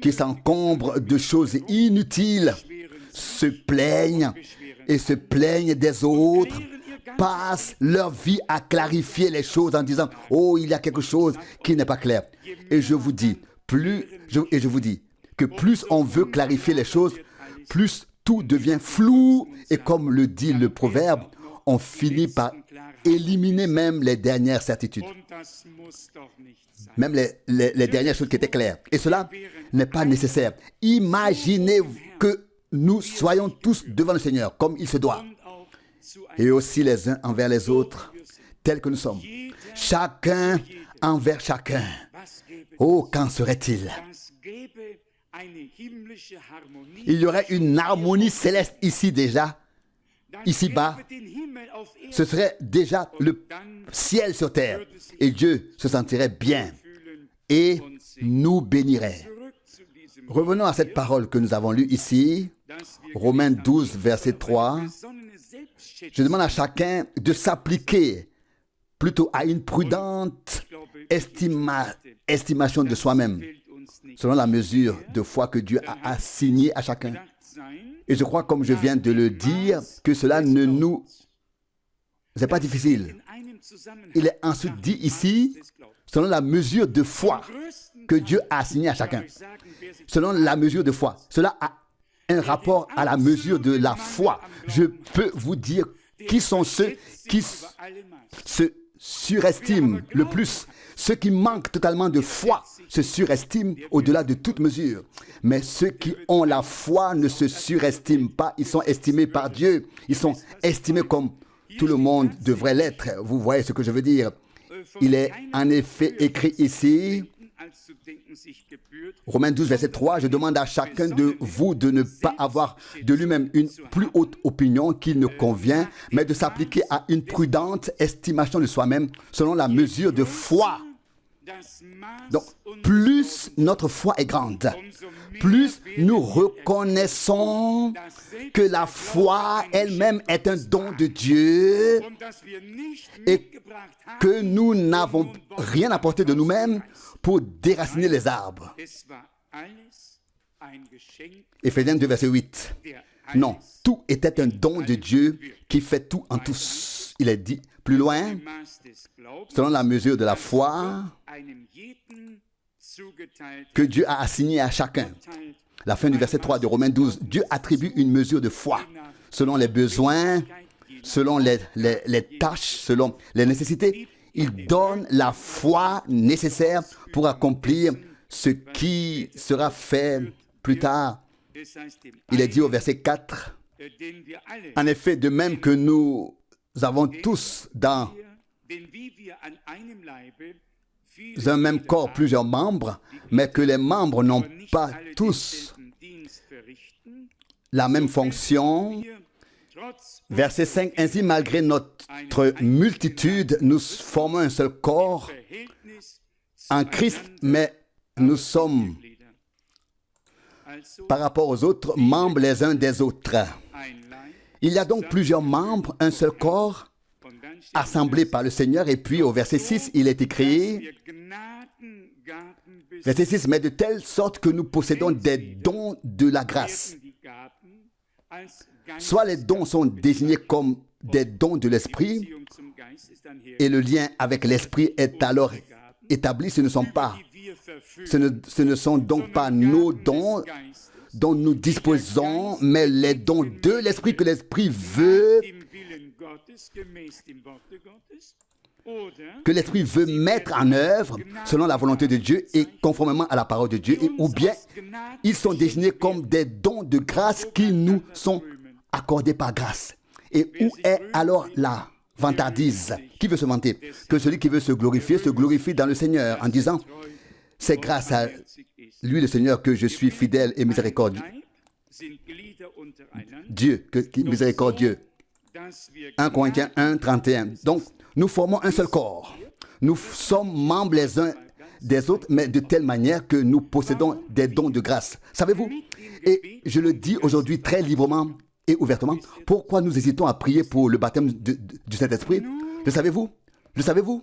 qui s'encombrent de choses inutiles, se plaignent des autres, passent leur vie à clarifier les choses en disant « Oh, il y a quelque chose qui n'est pas clair. » Et je vous dis que plus on veut clarifier les choses, plus tout devient flou. Et comme le dit le proverbe, on finit par éliminer même les dernières certitudes. Même les dernières choses qui étaient claires. Et cela n'est pas nécessaire. Imaginez que nous soyons tous devant le Seigneur, comme il se doit. Et aussi les uns envers les autres, tels que nous sommes. Chacun envers chacun. Oh, qu'en serait-il? Il y aurait une harmonie céleste ici déjà, ici-bas. Ce serait déjà le ciel sur terre. Et Dieu se sentirait bien et nous bénirait. Revenons à cette parole que nous avons lue ici, Romains 12, verset 3. Je demande à chacun de s'appliquer plutôt à une prudente estimation de soi-même, selon la mesure de foi que Dieu a assignée à chacun. Et je crois, comme je viens de le dire, que cela ne nous... C'est pas difficile. Il est ensuite dit ici, selon la mesure de foi que Dieu a assignée à chacun. Selon la mesure de foi. Cela a un rapport à la mesure de la foi. Je peux vous dire qui sont ceux qui se surestiment le plus. Ceux qui manquent totalement de foi se surestiment au-delà de toute mesure. Mais ceux qui ont la foi ne se surestiment pas. Ils sont estimés par Dieu. Ils sont estimés comme tout le monde devrait l'être. Vous voyez ce que je veux dire? Il est en effet écrit ici, Romains 12, verset 3, « Je demande à chacun de vous de ne pas avoir de lui-même une plus haute opinion qu'il ne convient, mais de s'appliquer à une prudente estimation de soi-même selon la mesure de foi. » Donc, plus notre foi est grande, plus nous reconnaissons que la foi elle-même est un don de Dieu et que nous n'avons rien apporté de nous-mêmes pour déraciner les arbres. Éphésiens 2, verset 8. Non, tout était un don de Dieu qui fait tout en tous. Il est dit plus loin, selon la mesure de la foi que Dieu a assigné à chacun. La fin du verset 3 de Romains 12, Dieu attribue une mesure de foi selon les besoins, selon les tâches, selon les nécessités. Il donne la foi nécessaire pour accomplir ce qui sera fait plus tard. Il est dit au verset 4, en effet, de même que nous avons tous dans un même corps plusieurs membres, mais que les membres n'ont pas tous la même fonction. Verset 5, ainsi malgré notre multitude, nous formons un seul corps en Christ, mais nous sommes par rapport aux autres membres les uns des autres. Il y a donc plusieurs membres, un seul corps, assemblés par le Seigneur. Et puis au verset 6, il est écrit, verset 6, mais de telle sorte que nous possédons des dons de la grâce. Soit les dons sont désignés comme des dons de l'esprit et le lien avec l'esprit est alors établi. Ce ne sont donc pas nos dons dont nous disposons, mais les dons de l'esprit que l'esprit veut, mettre en œuvre selon la volonté de Dieu et conformément à la parole de Dieu, ou bien ils sont désignés comme des dons de grâce qui nous sont accordés par grâce. Et où est alors la vantardise? Qui veut se vanter? Que celui qui veut se glorifie dans le Seigneur en disant: c'est grâce à lui le Seigneur que je suis fidèle et miséricordieux. Miséricordieux. 1 Corinthiens 1, 31. Donc, nous formons un seul corps. Nous sommes membres les uns des autres, mais de telle manière que nous possédons des dons de grâce. Savez-vous? Et je le dis aujourd'hui très librement et ouvertement. Pourquoi nous hésitons à prier pour le baptême du Saint-Esprit? Le savez-vous? Le savez-vous?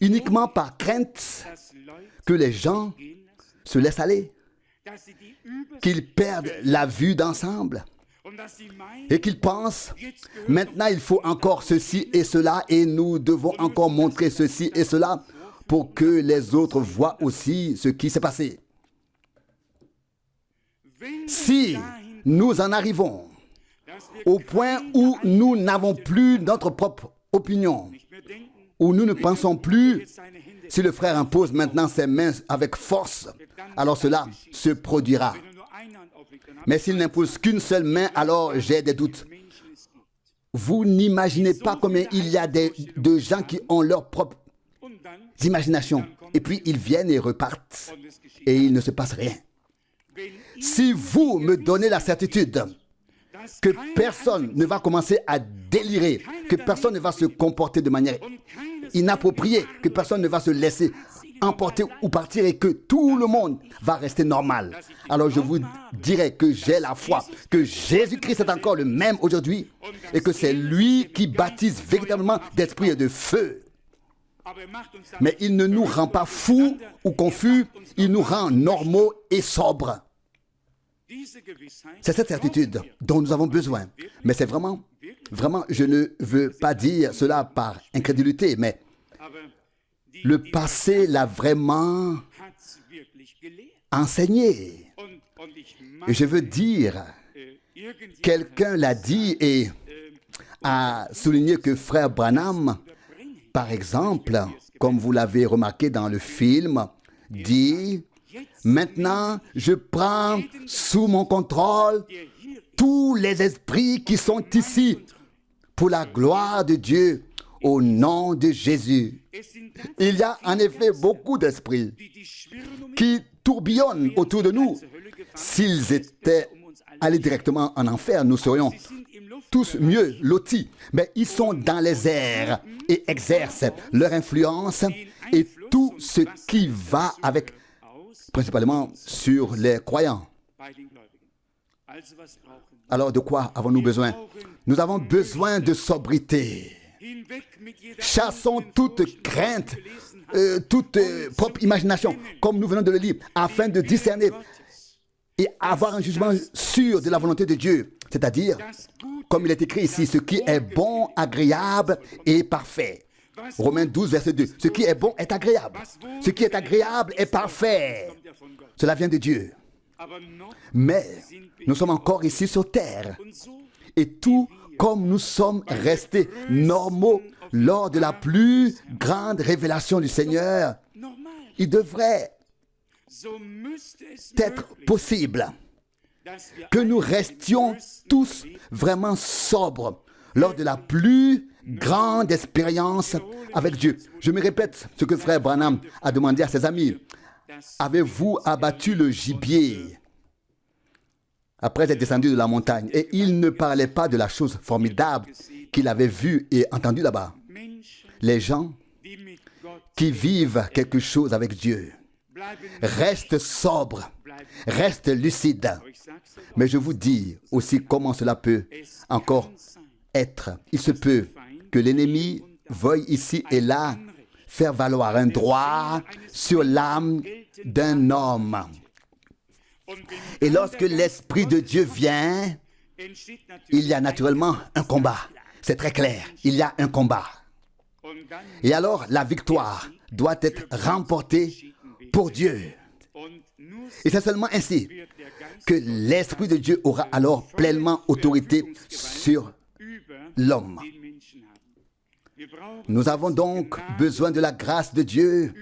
Uniquement par crainte que les gens se laissent aller, qu'ils perdent la vue d'ensemble et qu'ils pensent: maintenant il faut encore ceci et cela et nous devons encore montrer ceci et cela pour que les autres voient aussi ce qui s'est passé. Si nous en arrivons au point où nous n'avons plus notre propre opinion, où nous ne pensons plus: si le frère impose maintenant ses mains avec force, alors cela se produira. Mais s'il n'impose qu'une seule main, alors j'ai des doutes. Vous n'imaginez pas combien il y a de gens qui ont leur propre imagination. Et puis ils viennent et repartent. Et il ne se passe rien. Si vous me donnez la certitude que personne ne va commencer à délirer, que personne ne va se comporter de manière inappropriée, que personne ne va se laisser emporter ou partir et que tout le monde va rester normal, alors je vous dirai que j'ai la foi, que Jésus-Christ est encore le même aujourd'hui et que c'est lui qui baptise véritablement d'esprit et de feu. Mais il ne nous rend pas fous ou confus, il nous rend normaux et sobres. C'est cette certitude dont nous avons besoin. Mais c'est vraiment, je ne veux pas dire cela par incrédulité, mais le passé l'a vraiment enseigné. Et je veux dire, quelqu'un l'a dit et a souligné que frère Branham, par exemple, comme vous l'avez remarqué dans le film, dit: maintenant, je prends sous mon contrôle tous les esprits qui sont ici pour la gloire de Dieu, au nom de Jésus. Il y a en effet beaucoup d'esprits qui tourbillonnent autour de nous. S'ils étaient allés directement en enfer, nous serions tous mieux lotis. Mais ils sont dans les airs et exercent leur influence et tout ce qui va avec, principalement sur les croyants. Alors de quoi avons-nous besoin? Nous avons besoin de sobriété. Chassons toute crainte, toute propre imagination, comme nous venons de le lire, afin de discerner et avoir un jugement sûr de la volonté de Dieu. C'est-à-dire, comme il est écrit ici, ce qui est bon, agréable et parfait. Romains 12, verset 2. Ce qui est bon est agréable. Ce qui est agréable est parfait. Cela vient de Dieu. Mais nous sommes encore ici sur terre. Et tout comme nous sommes restés normaux lors de la plus grande révélation du Seigneur, il devrait être possible que nous restions tous vraiment sobres lors de la plus grande expérience avec Dieu. Je me répète ce que frère Branham a demandé à ses amis. Avez-vous abattu le gibier après être descendu de la montagne? Et il ne parlait pas de la chose formidable qu'il avait vue et entendue là-bas. Les gens qui vivent quelque chose avec Dieu restent sobres, restent lucides. Mais je vous dis aussi comment cela peut encore être. Il se peut que l'ennemi veuille ici et là faire valoir un droit sur l'âme d'un homme. Et lorsque l'Esprit de Dieu vient, il y a naturellement un combat. C'est très clair, il y a un combat. Et alors, la victoire doit être remportée pour Dieu. Et c'est seulement ainsi que l'Esprit de Dieu aura alors pleinement autorité sur l'homme. Nous avons donc besoin de la grâce de Dieu,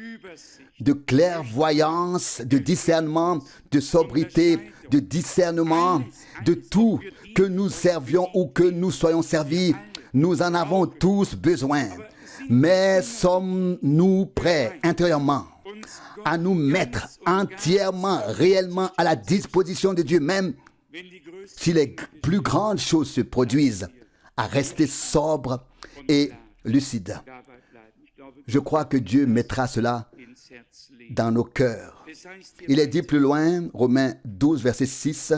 de clairvoyance, de discernement, de sobriété, de discernement, de tout que nous servions ou que nous soyons servis. Nous en avons tous besoin. Mais sommes-nous prêts intérieurement à nous mettre entièrement, réellement à la disposition de Dieu, même si les plus grandes choses se produisent, à rester sobre et lucide? Je crois que Dieu mettra cela dans nos cœurs. Il est dit plus loin, Romains 12, verset 6,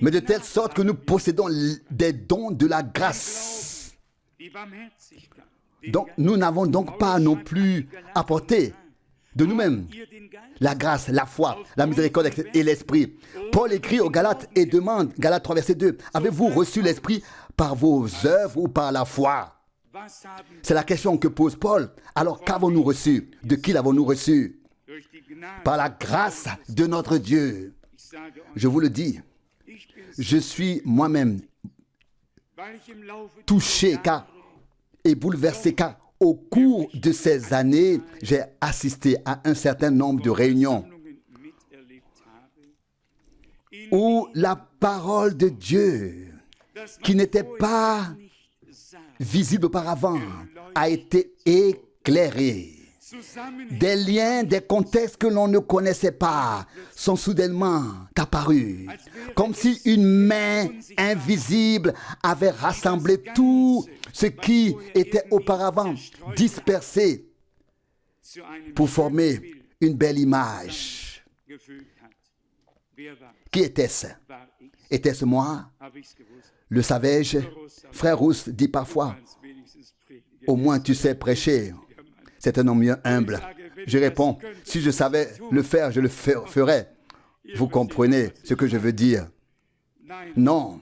mais de telle sorte que nous possédons des dons de la grâce. Donc, nous n'avons donc pas non plus apporté de nous-mêmes la grâce, la foi, la miséricorde et l'esprit. Paul écrit aux Galates et demande, Galates 3, verset 2, avez-vous reçu l'esprit par vos œuvres ou par la foi? C'est la question que pose Paul. Alors, qu'avons-nous reçu? De qui l'avons-nous reçu? Par la grâce de notre Dieu. Je vous le dis, je suis moi-même touché et bouleversé car au cours de ces années, j'ai assisté à un certain nombre de réunions où la parole de Dieu, qui n'était pas visible auparavant, a été éclairée. Des liens, des contextes que l'on ne connaissait pas sont soudainement apparus, comme si une main invisible avait rassemblé tout ce qui était auparavant dispersé pour former une belle image. Qui était-ce? Était-ce moi? Le savais-je? Frère Rousse dit parfois, au moins tu sais prêcher. C'est un homme humble. Je réponds, si je savais le faire, je le ferais. Vous comprenez ce que je veux dire? Non.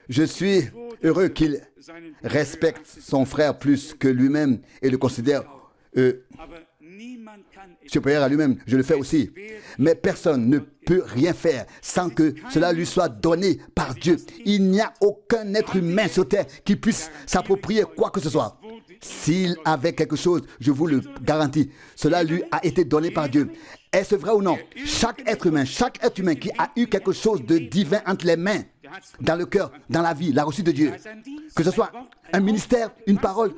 Je suis heureux qu'il respecte son frère plus que lui-même et le considère supérieur à lui-même. Je le fais aussi. Mais personne ne peut rien faire sans que cela lui soit donné par Dieu. Il n'y a aucun être humain sur terre qui puisse s'approprier quoi que ce soit. S'il avait quelque chose, je vous le garantis, cela lui a été donné par Dieu. Est-ce vrai ou non? Chaque être humain qui a eu quelque chose de divin entre les mains, dans le cœur, dans la vie, l'a reçu de Dieu. Que ce soit un ministère, une parole,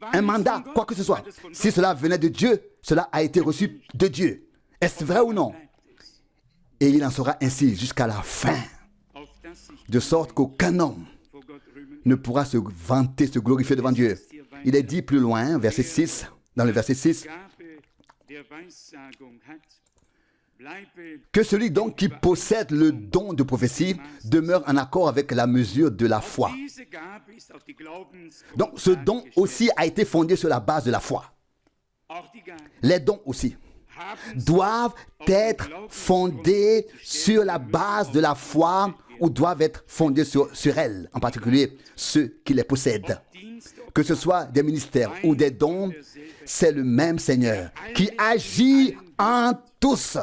un mandat, quoi que ce soit. Si cela venait de Dieu, cela a été reçu de Dieu. Est-ce vrai ou non? Et il en sera ainsi jusqu'à la fin. De sorte qu'aucun homme ne pourra se vanter, se glorifier devant Dieu. Il est dit plus loin, verset 6, dans le verset 6, que celui donc qui possède le don de prophétie demeure en accord avec la mesure de la foi. Donc ce don aussi a été fondé sur la base de la foi. Les dons aussi doivent être fondés sur la base de la foi ou doivent être fondés sur elle, en particulier ceux qui les possèdent. Que ce soit des ministères ou des dons, c'est le même Seigneur qui agit en tous.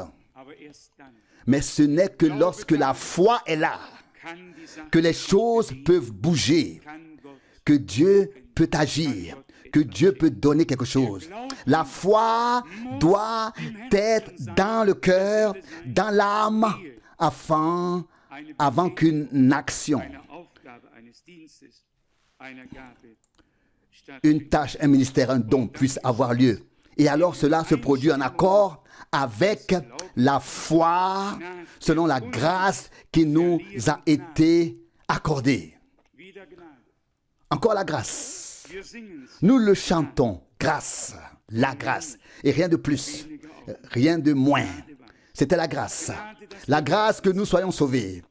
Mais ce n'est que lorsque la foi est là que les choses peuvent bouger, que Dieu peut agir, que Dieu peut donner quelque chose. La foi doit être dans le cœur, dans l'âme, avant qu'une action, une tâche, un ministère, un don puisse avoir lieu. Et alors cela se produit en accord avec la foi, selon la grâce qui nous a été accordée. Encore la grâce. Nous le chantons, grâce, la grâce, et rien de plus, rien de moins. C'était la grâce que nous soyons sauvés,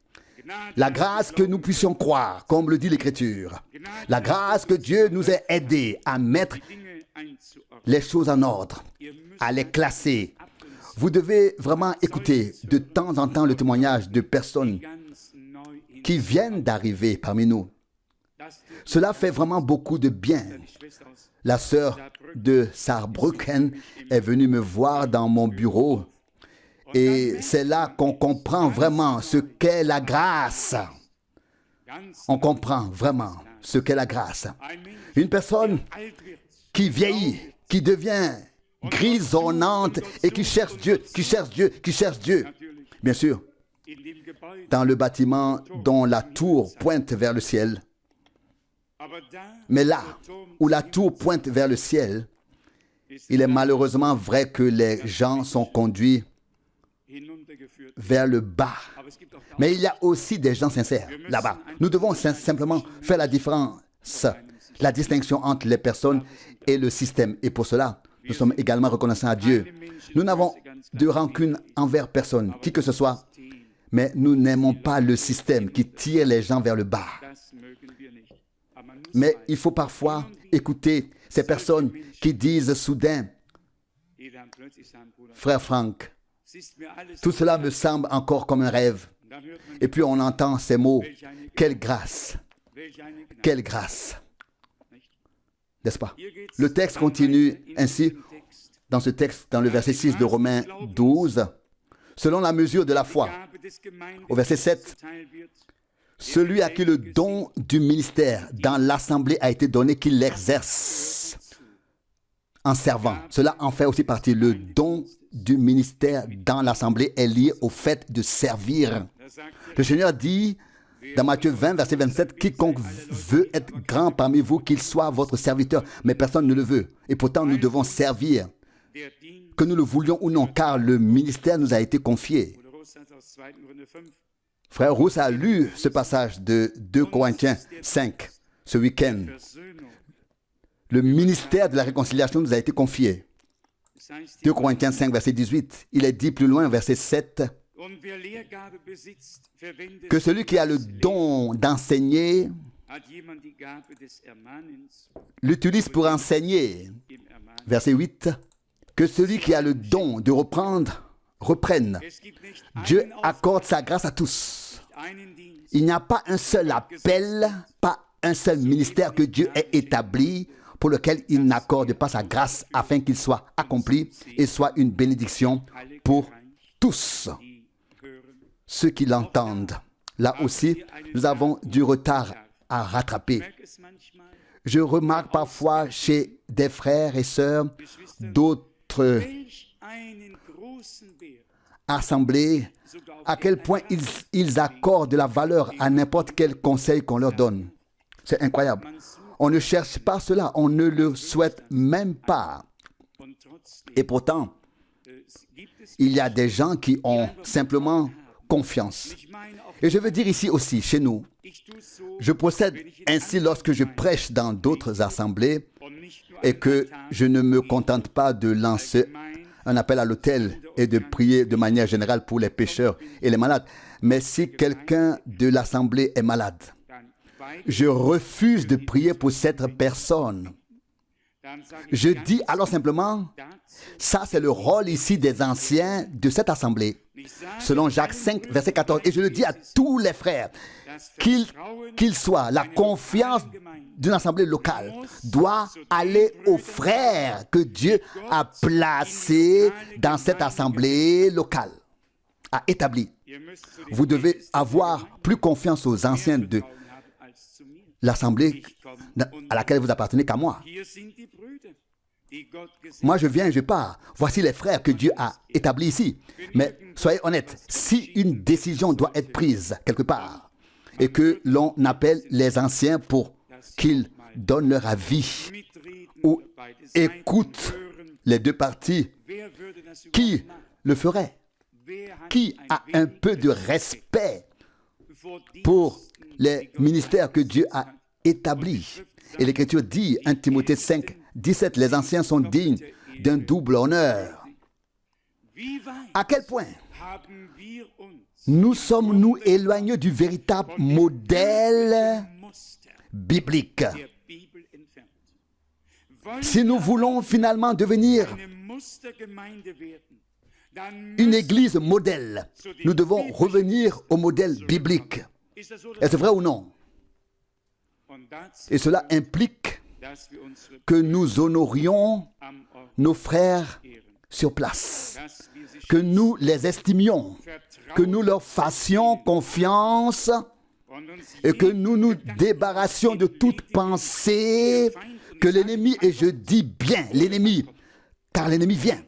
la grâce que nous puissions croire, comme le dit l'Écriture, la grâce que Dieu nous ait aidés à mettre les choses en ordre, à les classer. Vous devez vraiment écouter de temps en temps le témoignage de personnes qui viennent d'arriver parmi nous. Cela fait vraiment beaucoup de bien. La sœur de Saarbrücken est venue me voir dans mon bureau et c'est là qu'on comprend vraiment ce qu'est la grâce. On comprend vraiment ce qu'est la grâce. Une personne qui vieillit, qui devient grisonnante et qui cherche Dieu, qui cherche Dieu, qui cherche Dieu. Bien sûr, dans le bâtiment dont la tour pointe vers le ciel. Mais là où la tour pointe vers le ciel, il est malheureusement vrai que les gens sont conduits vers le bas. Mais il y a aussi des gens sincères là-bas. Nous devons simplement faire la différence, la distinction entre les personnes et le système. Et pour cela, nous sommes également reconnaissants à Dieu. Nous n'avons de rancune envers personne, qui que ce soit, mais nous n'aimons pas le système qui tire les gens vers le bas. Mais il faut parfois écouter ces personnes qui disent soudain, « Frère Franck, tout cela me semble encore comme un rêve. » Et puis on entend ces mots, « Quelle grâce! Quelle grâce! » N'est-ce pas? Le texte continue ainsi, dans ce texte, dans le verset 6 de Romains 12, « Selon la mesure de la foi. » Au verset 7, « Celui à qui le don du ministère dans l'assemblée a été donné, qu'il l'exerce en servant. » Cela en fait aussi partie. Le don du ministère dans l'assemblée est lié au fait de servir. Le Seigneur dit dans Matthieu 20, verset 27, « Quiconque veut être grand parmi vous, qu'il soit votre serviteur. » Mais personne ne le veut. Et pourtant, nous devons servir, que nous le voulions ou non, car le ministère nous a été confié. Frère Rousse a lu ce passage de 2 Corinthiens 5 ce week-end. Le ministère de la réconciliation nous a été confié. 2 Corinthiens 5, verset 18. Il est dit plus loin, verset 7, que celui qui a le don d'enseigner l'utilise pour enseigner. Verset 8, que celui qui a le don de reprendre reprenne. Dieu accorde sa grâce à tous. Il n'y a pas un seul appel, pas un seul ministère que Dieu ait établi pour lequel il n'accorde pas sa grâce afin qu'il soit accompli et soit une bénédiction pour tous ceux qui l'entendent. Là aussi, nous avons du retard à rattraper. Je remarque parfois chez des frères et sœurs d'autres assemblées à quel point ils accordent de la valeur à n'importe quel conseil qu'on leur donne. C'est incroyable. On ne cherche pas cela, on ne le souhaite même pas. Et pourtant, il y a des gens qui ont simplement confiance. Et je veux dire ici aussi, chez nous, je procède ainsi lorsque je prêche dans d'autres assemblées et que je ne me contente pas de lancer un appel à l'autel et de prier de manière générale pour les pécheurs et les malades. Mais si quelqu'un de l'assemblée est malade, je refuse de prier pour cette personne. Je dis alors simplement, ça c'est le rôle ici des anciens de cette assemblée. Selon Jacques 5, verset 14. Et je le dis à tous les frères, qu'ils soient, la confiance d'une assemblée locale doit aller aux frères que Dieu a placés dans cette assemblée locale, a établi. Vous devez avoir plus confiance aux anciens de l'assemblée à laquelle vous appartenez qu'à moi. Moi, je viens, je pars. Voici les frères que Dieu a établis ici. Mais soyez honnêtes, si une décision doit être prise quelque part et que l'on appelle les anciens pour qu'ils donnent leur avis ou écoutent les deux parties, qui le ferait? Qui a un peu de respect pour les ministères que Dieu a établis? Et l'Écriture dit, 1 Timothée 5, 17, les anciens sont dignes d'un double honneur. À quel point nous sommes-nous éloignés du véritable modèle biblique? Si nous voulons finalement devenir une église modèle, nous devons revenir au modèle biblique. Est-ce vrai ou non? Et cela implique que nous honorions nos frères sur place, que nous les estimions, que nous leur fassions confiance et que nous nous débarrassions de toute pensée que l'ennemi, et je dis bien l'ennemi, car l'ennemi vient.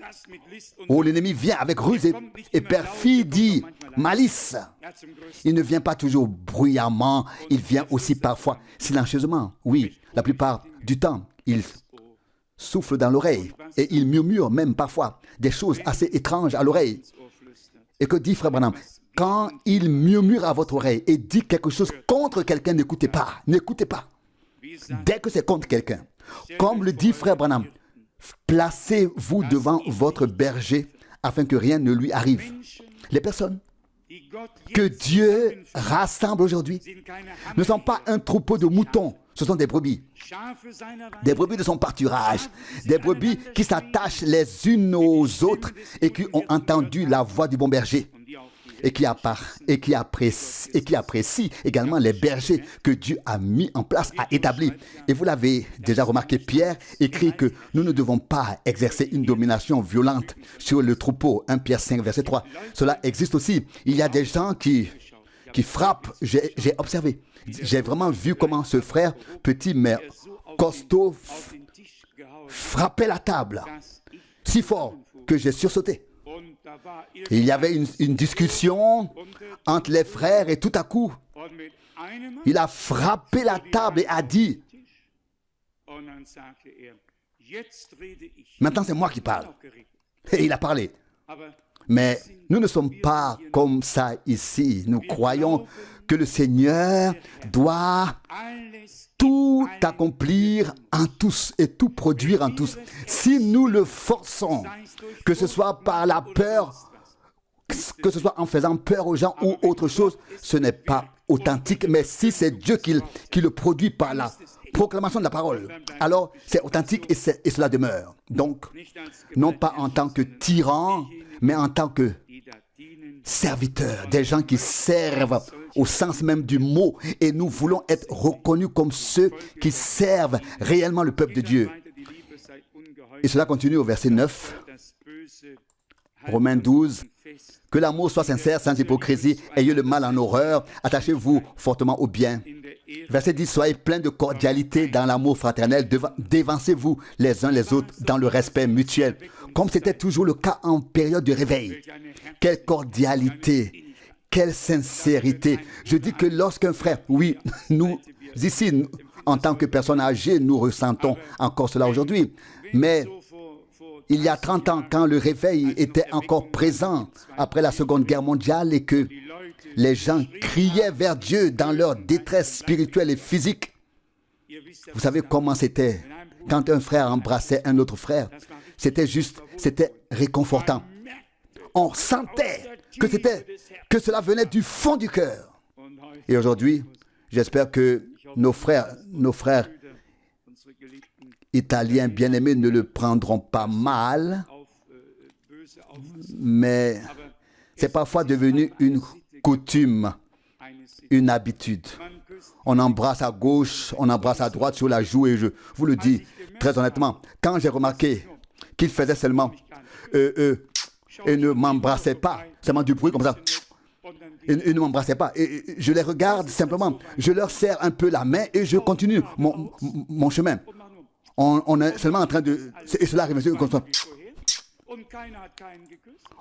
Oh, l'ennemi vient avec ruse et perfidie, malice. Il ne vient pas toujours bruyamment, il vient aussi parfois silencieusement. Oui, la plupart du temps, il souffle dans l'oreille et il murmure même parfois des choses assez étranges à l'oreille. Et que dit Frère Branham? Quand il murmure à votre oreille et dit quelque chose contre quelqu'un, n'écoutez pas, n'écoutez pas. Dès que c'est contre quelqu'un, comme le dit Frère Branham, placez-vous devant votre berger afin que rien ne lui arrive. Les personnes que Dieu rassemble aujourd'hui ne sont pas un troupeau de moutons, ce sont des brebis de son pâturage, des brebis qui s'attachent les unes aux autres et qui ont entendu la voix du bon berger et qui apprécient également les bergers que Dieu a mis en place, a établis. Et vous l'avez déjà remarqué, Pierre écrit que nous ne devons pas exercer une domination violente sur le troupeau. 1 Pierre 5, verset 3. Cela existe aussi. Il y a des gens qui frappent. J'ai observé. J'ai vraiment vu comment ce frère, petit mais costaud, frappait la table si fort que j'ai sursauté. Il y avait une discussion entre les frères et tout à coup, il a frappé la table et a dit, maintenant c'est moi qui parle. Et il a parlé. Mais nous ne sommes pas comme ça ici. Nous croyons que le Seigneur doit tout accomplir en tous et tout produire en tous. Si nous le forçons, que ce soit par la peur, que ce soit en faisant peur aux gens ou autre chose, ce n'est pas authentique. Mais si c'est Dieu qui le produit par la proclamation de la parole, alors c'est authentique et cela demeure. Donc, non pas en tant que tyran, mais en tant que serviteurs, des gens qui servent au sens même du mot. Et nous voulons être reconnus comme ceux qui servent réellement le peuple de Dieu. Et cela continue au verset 9, Romains 12. Que l'amour soit sincère, sans hypocrisie, ayez le mal en horreur, attachez-vous fortement au bien. Verset 10, soyez pleins de cordialité dans l'amour fraternel, dévancez-vous les uns les autres dans le respect mutuel, comme c'était toujours le cas en période de réveil. Quelle cordialité, quelle sincérité. Je dis que lorsqu'un frère, oui, nous ici, en tant que personnes âgées, nous ressentons encore cela aujourd'hui, mais il y a 30 ans, quand le réveil était encore présent après la Seconde Guerre mondiale et que les gens criaient vers Dieu dans leur détresse spirituelle et physique. Vous savez comment c'était quand un frère embrassait un autre frère? C'était réconfortant. On sentait que cela venait du fond du cœur. Et aujourd'hui, j'espère que nos frères italiens bien-aimés ne le prendront pas mal, mais c'est parfois devenu une coutume, une habitude. On embrasse à gauche, on embrasse à droite sur la joue et je vous le dis très honnêtement, quand j'ai remarqué qu'il faisait seulement et ne m'embrassait pas, seulement du bruit comme ça, et ne m'embrassait pas, et je les regarde simplement, je leur serre un peu la main et je continue mon chemin. On est seulement en train de... Et cela arrive comme ça.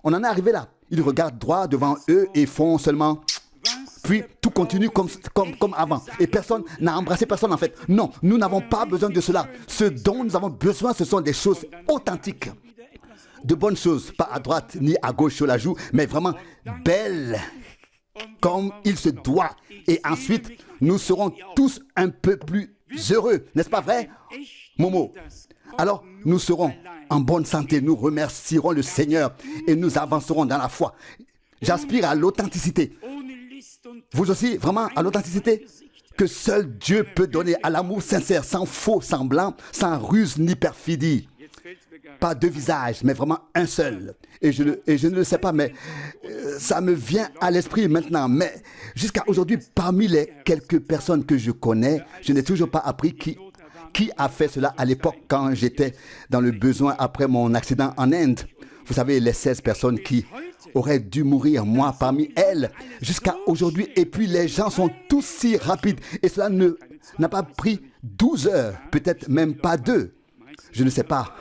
On en est arrivé là. Ils regardent droit devant eux et font seulement... Puis tout continue comme avant. Et personne n'a embrassé personne en fait. Non, nous n'avons pas besoin de cela. Ce dont nous avons besoin, ce sont des choses authentiques. De bonnes choses, pas à droite ni à gauche sur la joue, mais vraiment belles, comme il se doit. Et ensuite, nous serons tous un peu plus heureux. N'est-ce pas vrai, Momo? Alors, nous serons en bonne santé, nous remercierons le Seigneur et nous avancerons dans la foi. J'aspire à l'authenticité. Vous aussi, vraiment, à l'authenticité? que seul Dieu peut donner à l'amour sincère, sans faux semblant, sans ruse ni perfidie. Pas deux visages, mais vraiment un seul. Et je ne le sais pas, mais ça me vient à l'esprit maintenant. Mais jusqu'à aujourd'hui, parmi les quelques personnes que je connais, je n'ai toujours pas appris qui a fait cela à l'époque quand j'étais dans le besoin après mon accident en Inde. Vous savez, les 16 personnes qui auraient dû mourir, moi parmi elles, jusqu'à aujourd'hui. Et puis les gens sont tous si rapides. Et cela n'a pas pris 12 heures, peut-être même pas 2. Je ne sais pas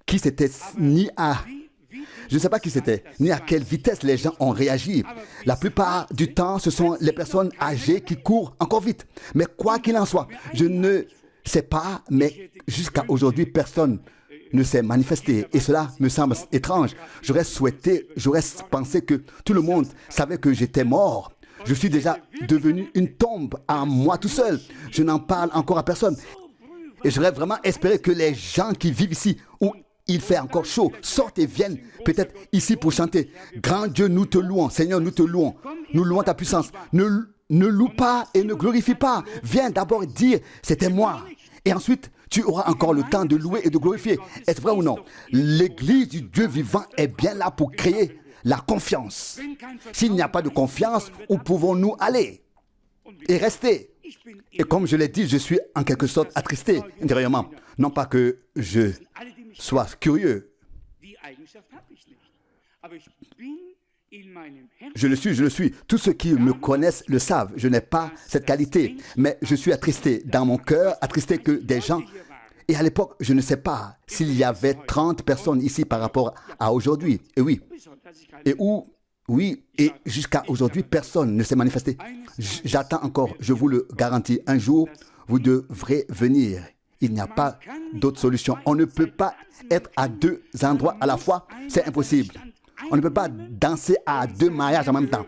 qui c'était, je ne sais pas qui c'était, ni à quelle vitesse les gens ont réagi. La plupart du temps, ce sont les personnes âgées qui courent encore vite. Mais quoi qu'il en soit, je ne sais pas, mais jusqu'à aujourd'hui, personne ne s'est manifesté. Et cela me semble étrange. J'aurais pensé que tout le monde savait que j'étais mort. Je suis déjà devenu une tombe à moi tout seul. Je n'en parle encore à personne. Et j'aurais vraiment espéré que les gens qui vivent ici, où il fait encore chaud, sortent et viennent peut-être ici pour chanter. Grand Dieu, nous te louons. Seigneur, nous te louons. Nous louons ta puissance. Ne loue pas et ne glorifie pas. Viens d'abord dire, c'était moi. Et ensuite, tu auras encore le temps de louer et de glorifier. Est-ce vrai ou non? L'église du Dieu vivant est bien là pour créer la confiance. S'il n'y a pas de confiance, où pouvons-nous aller et rester? Et comme je l'ai dit, je suis en quelque sorte attristé intérieurement. Non pas que je sois curieux. Je le suis. Tous ceux qui me connaissent le savent. Je n'ai pas cette qualité. Mais je suis attristé dans mon cœur, attristé que des gens... Et à l'époque, je ne sais pas s'il y avait 30 personnes ici par rapport à aujourd'hui. Et oui. Et jusqu'à aujourd'hui, personne ne s'est manifesté. J'attends encore, je vous le garantis. Un jour, vous devrez venir. Il n'y a pas d'autre solution. On ne peut pas être à 2 endroits à la fois. C'est impossible. On ne peut pas danser à 2 mariages en même temps.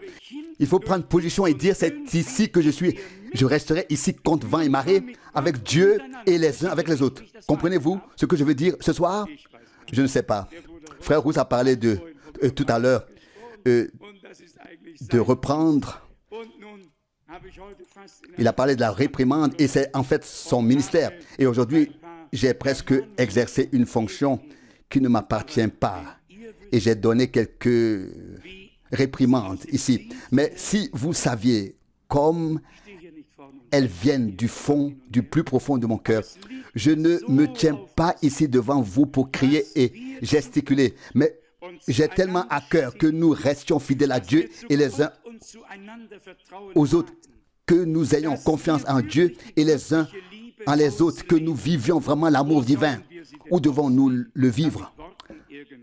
Il faut prendre position et dire, c'est ici que je suis. Je resterai ici contre vent et marée, avec Dieu et les uns avec les autres. Comprenez-vous ce que je veux dire ce soir? Je ne sais pas. Frère Rousse a parlé tout à l'heure de reprendre. Il a parlé de la réprimande et c'est en fait son ministère. Et aujourd'hui, j'ai presque exercé une fonction qui ne m'appartient pas. Et j'ai donné quelques réprimandes ici. Mais si vous saviez comme elles viennent du fond, du plus profond de mon cœur, je ne me tiens pas ici devant vous pour crier et gesticuler. Mais j'ai tellement à cœur que nous restions fidèles à Dieu et les uns aux autres, que nous ayons confiance en Dieu et les uns en les autres, que nous vivions vraiment l'amour divin. Où devons-nous le vivre?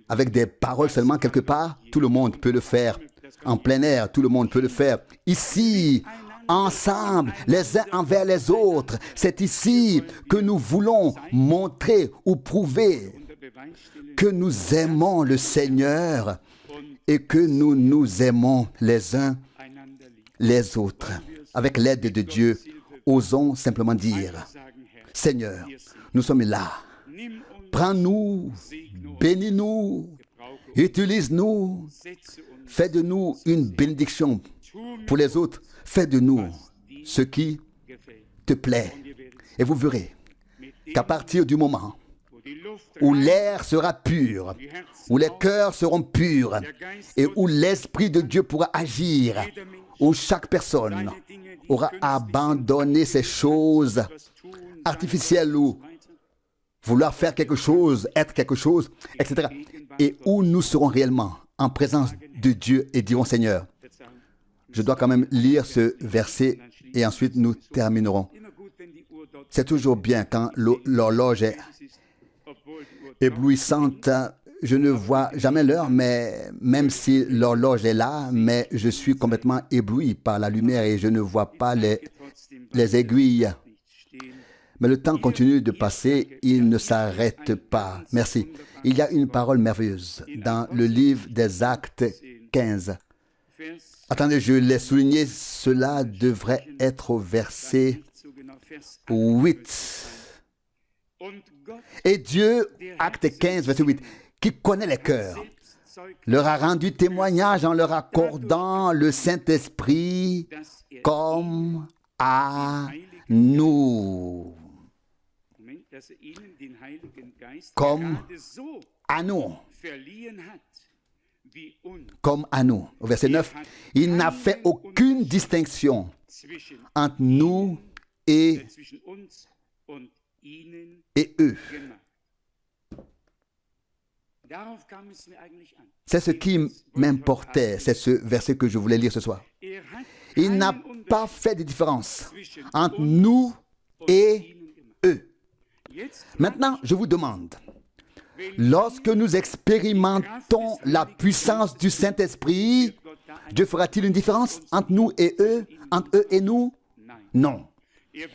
Avec des paroles seulement quelque part? Tout le monde peut le faire. En plein air, tout le monde peut le faire. Ici, ensemble, les uns envers les autres. C'est ici que nous voulons montrer ou prouver que nous aimons le Seigneur et que nous nous aimons les uns les autres. Avec l'aide de Dieu, osons simplement dire, Seigneur, nous sommes là. Prends-nous, bénis-nous, utilise-nous, fais de nous une bénédiction pour les autres. Fais de nous ce qui te plaît. Et vous verrez qu'à partir du moment où l'air sera pur, où les cœurs seront purs et où l'Esprit de Dieu pourra agir, où chaque personne aura abandonné ces choses artificielles ou vouloir faire quelque chose, être quelque chose, etc. Et où nous serons réellement en présence de Dieu et dirons, Seigneur, je dois quand même lire ce verset et ensuite nous terminerons. C'est toujours bien quand l'horloge est éblouissante. Je ne vois jamais l'heure, mais même si l'horloge est là, mais je suis complètement ébloui par la lumière et je ne vois pas les aiguilles. Mais le temps continue de passer, il ne s'arrête pas. Merci. Il y a une parole merveilleuse dans le livre des Actes 15. Attendez, je l'ai souligné, cela devrait être au verset 8. Et Dieu, Acte 15, verset 8, qui connaît les cœurs, leur a rendu témoignage en leur accordant le Saint-Esprit comme à nous. Comme à nous. Comme à nous. Au verset 9, il n'a fait aucune distinction entre nous et eux. C'est ce qui m'importait, c'est ce verset que je voulais lire ce soir. Il n'a pas fait de différence entre nous et eux. Maintenant, je vous demande, lorsque nous expérimentons la puissance du Saint-Esprit, Dieu fera-t-il une différence entre nous et eux, entre eux et nous? Non.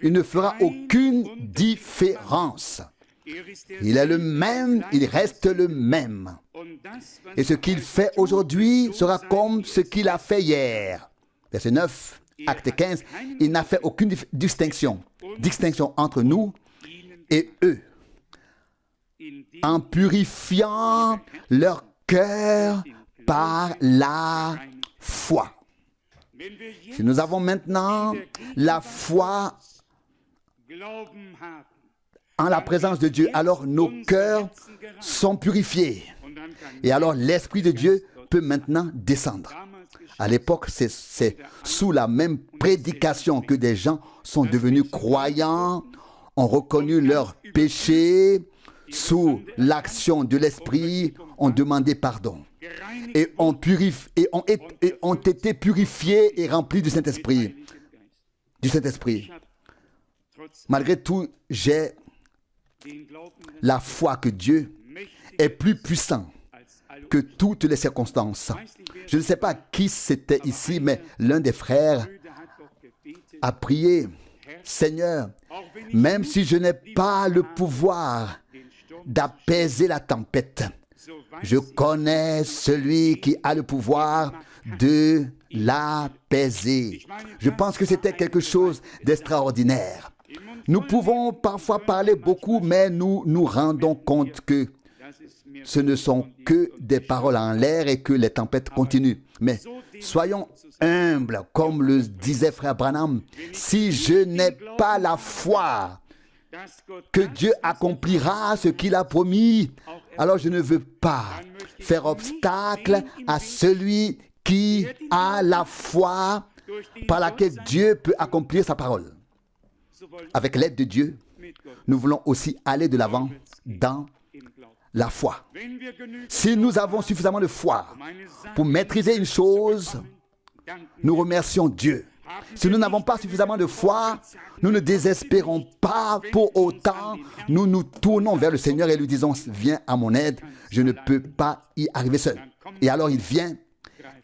Il ne fera aucune différence. Il est le même, il reste le même. Et ce qu'il fait aujourd'hui sera comme ce qu'il a fait hier. Verset 9, acte 15, il n'a fait aucune distinction entre nous et eux, en purifiant leur cœur par la foi. Si nous avons maintenant la foi en la présence de Dieu, alors nos cœurs sont purifiés. Et alors l'Esprit de Dieu peut maintenant descendre. À l'époque, c'est sous la même prédication que des gens sont devenus croyants, ont reconnu leurs péchés, sous l'action de l'Esprit, ont demandé pardon. Et ont été purifiés et remplis du Saint-Esprit. Malgré tout, j'ai la foi que Dieu est plus puissant que toutes les circonstances. Je ne sais pas qui c'était ici, mais l'un des frères a prié, Seigneur, même si je n'ai pas le pouvoir d'apaiser la tempête, je connais celui qui a le pouvoir de l'apaiser. Je pense que c'était quelque chose d'extraordinaire. Nous pouvons parfois parler beaucoup, mais nous nous rendons compte que ce ne sont que des paroles en l'air et que les tempêtes continuent. Mais soyons humbles, comme le disait frère Branham. Si je n'ai pas la foi que Dieu accomplira ce qu'il a promis, alors je ne veux pas faire obstacle à celui qui a la foi par laquelle Dieu peut accomplir sa parole. Avec l'aide de Dieu, nous voulons aussi aller de l'avant dans la foi. Si nous avons suffisamment de foi pour maîtriser une chose, nous remercions Dieu. Si nous n'avons pas suffisamment de foi, nous ne désespérons pas pour autant. Nous nous tournons vers le Seigneur et lui disons, viens à mon aide, je ne peux pas y arriver seul. Et alors il vient,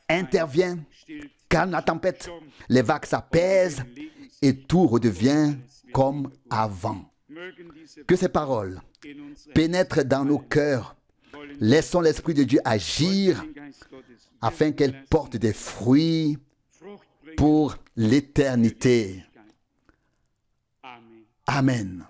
intervient, calme la tempête, les vagues s'apaisent et tout redevient comme avant. Que ces paroles pénètrent dans nos cœurs. Laissons l'Esprit de Dieu agir afin qu'elle porte des fruits pour l'éternité. Amen.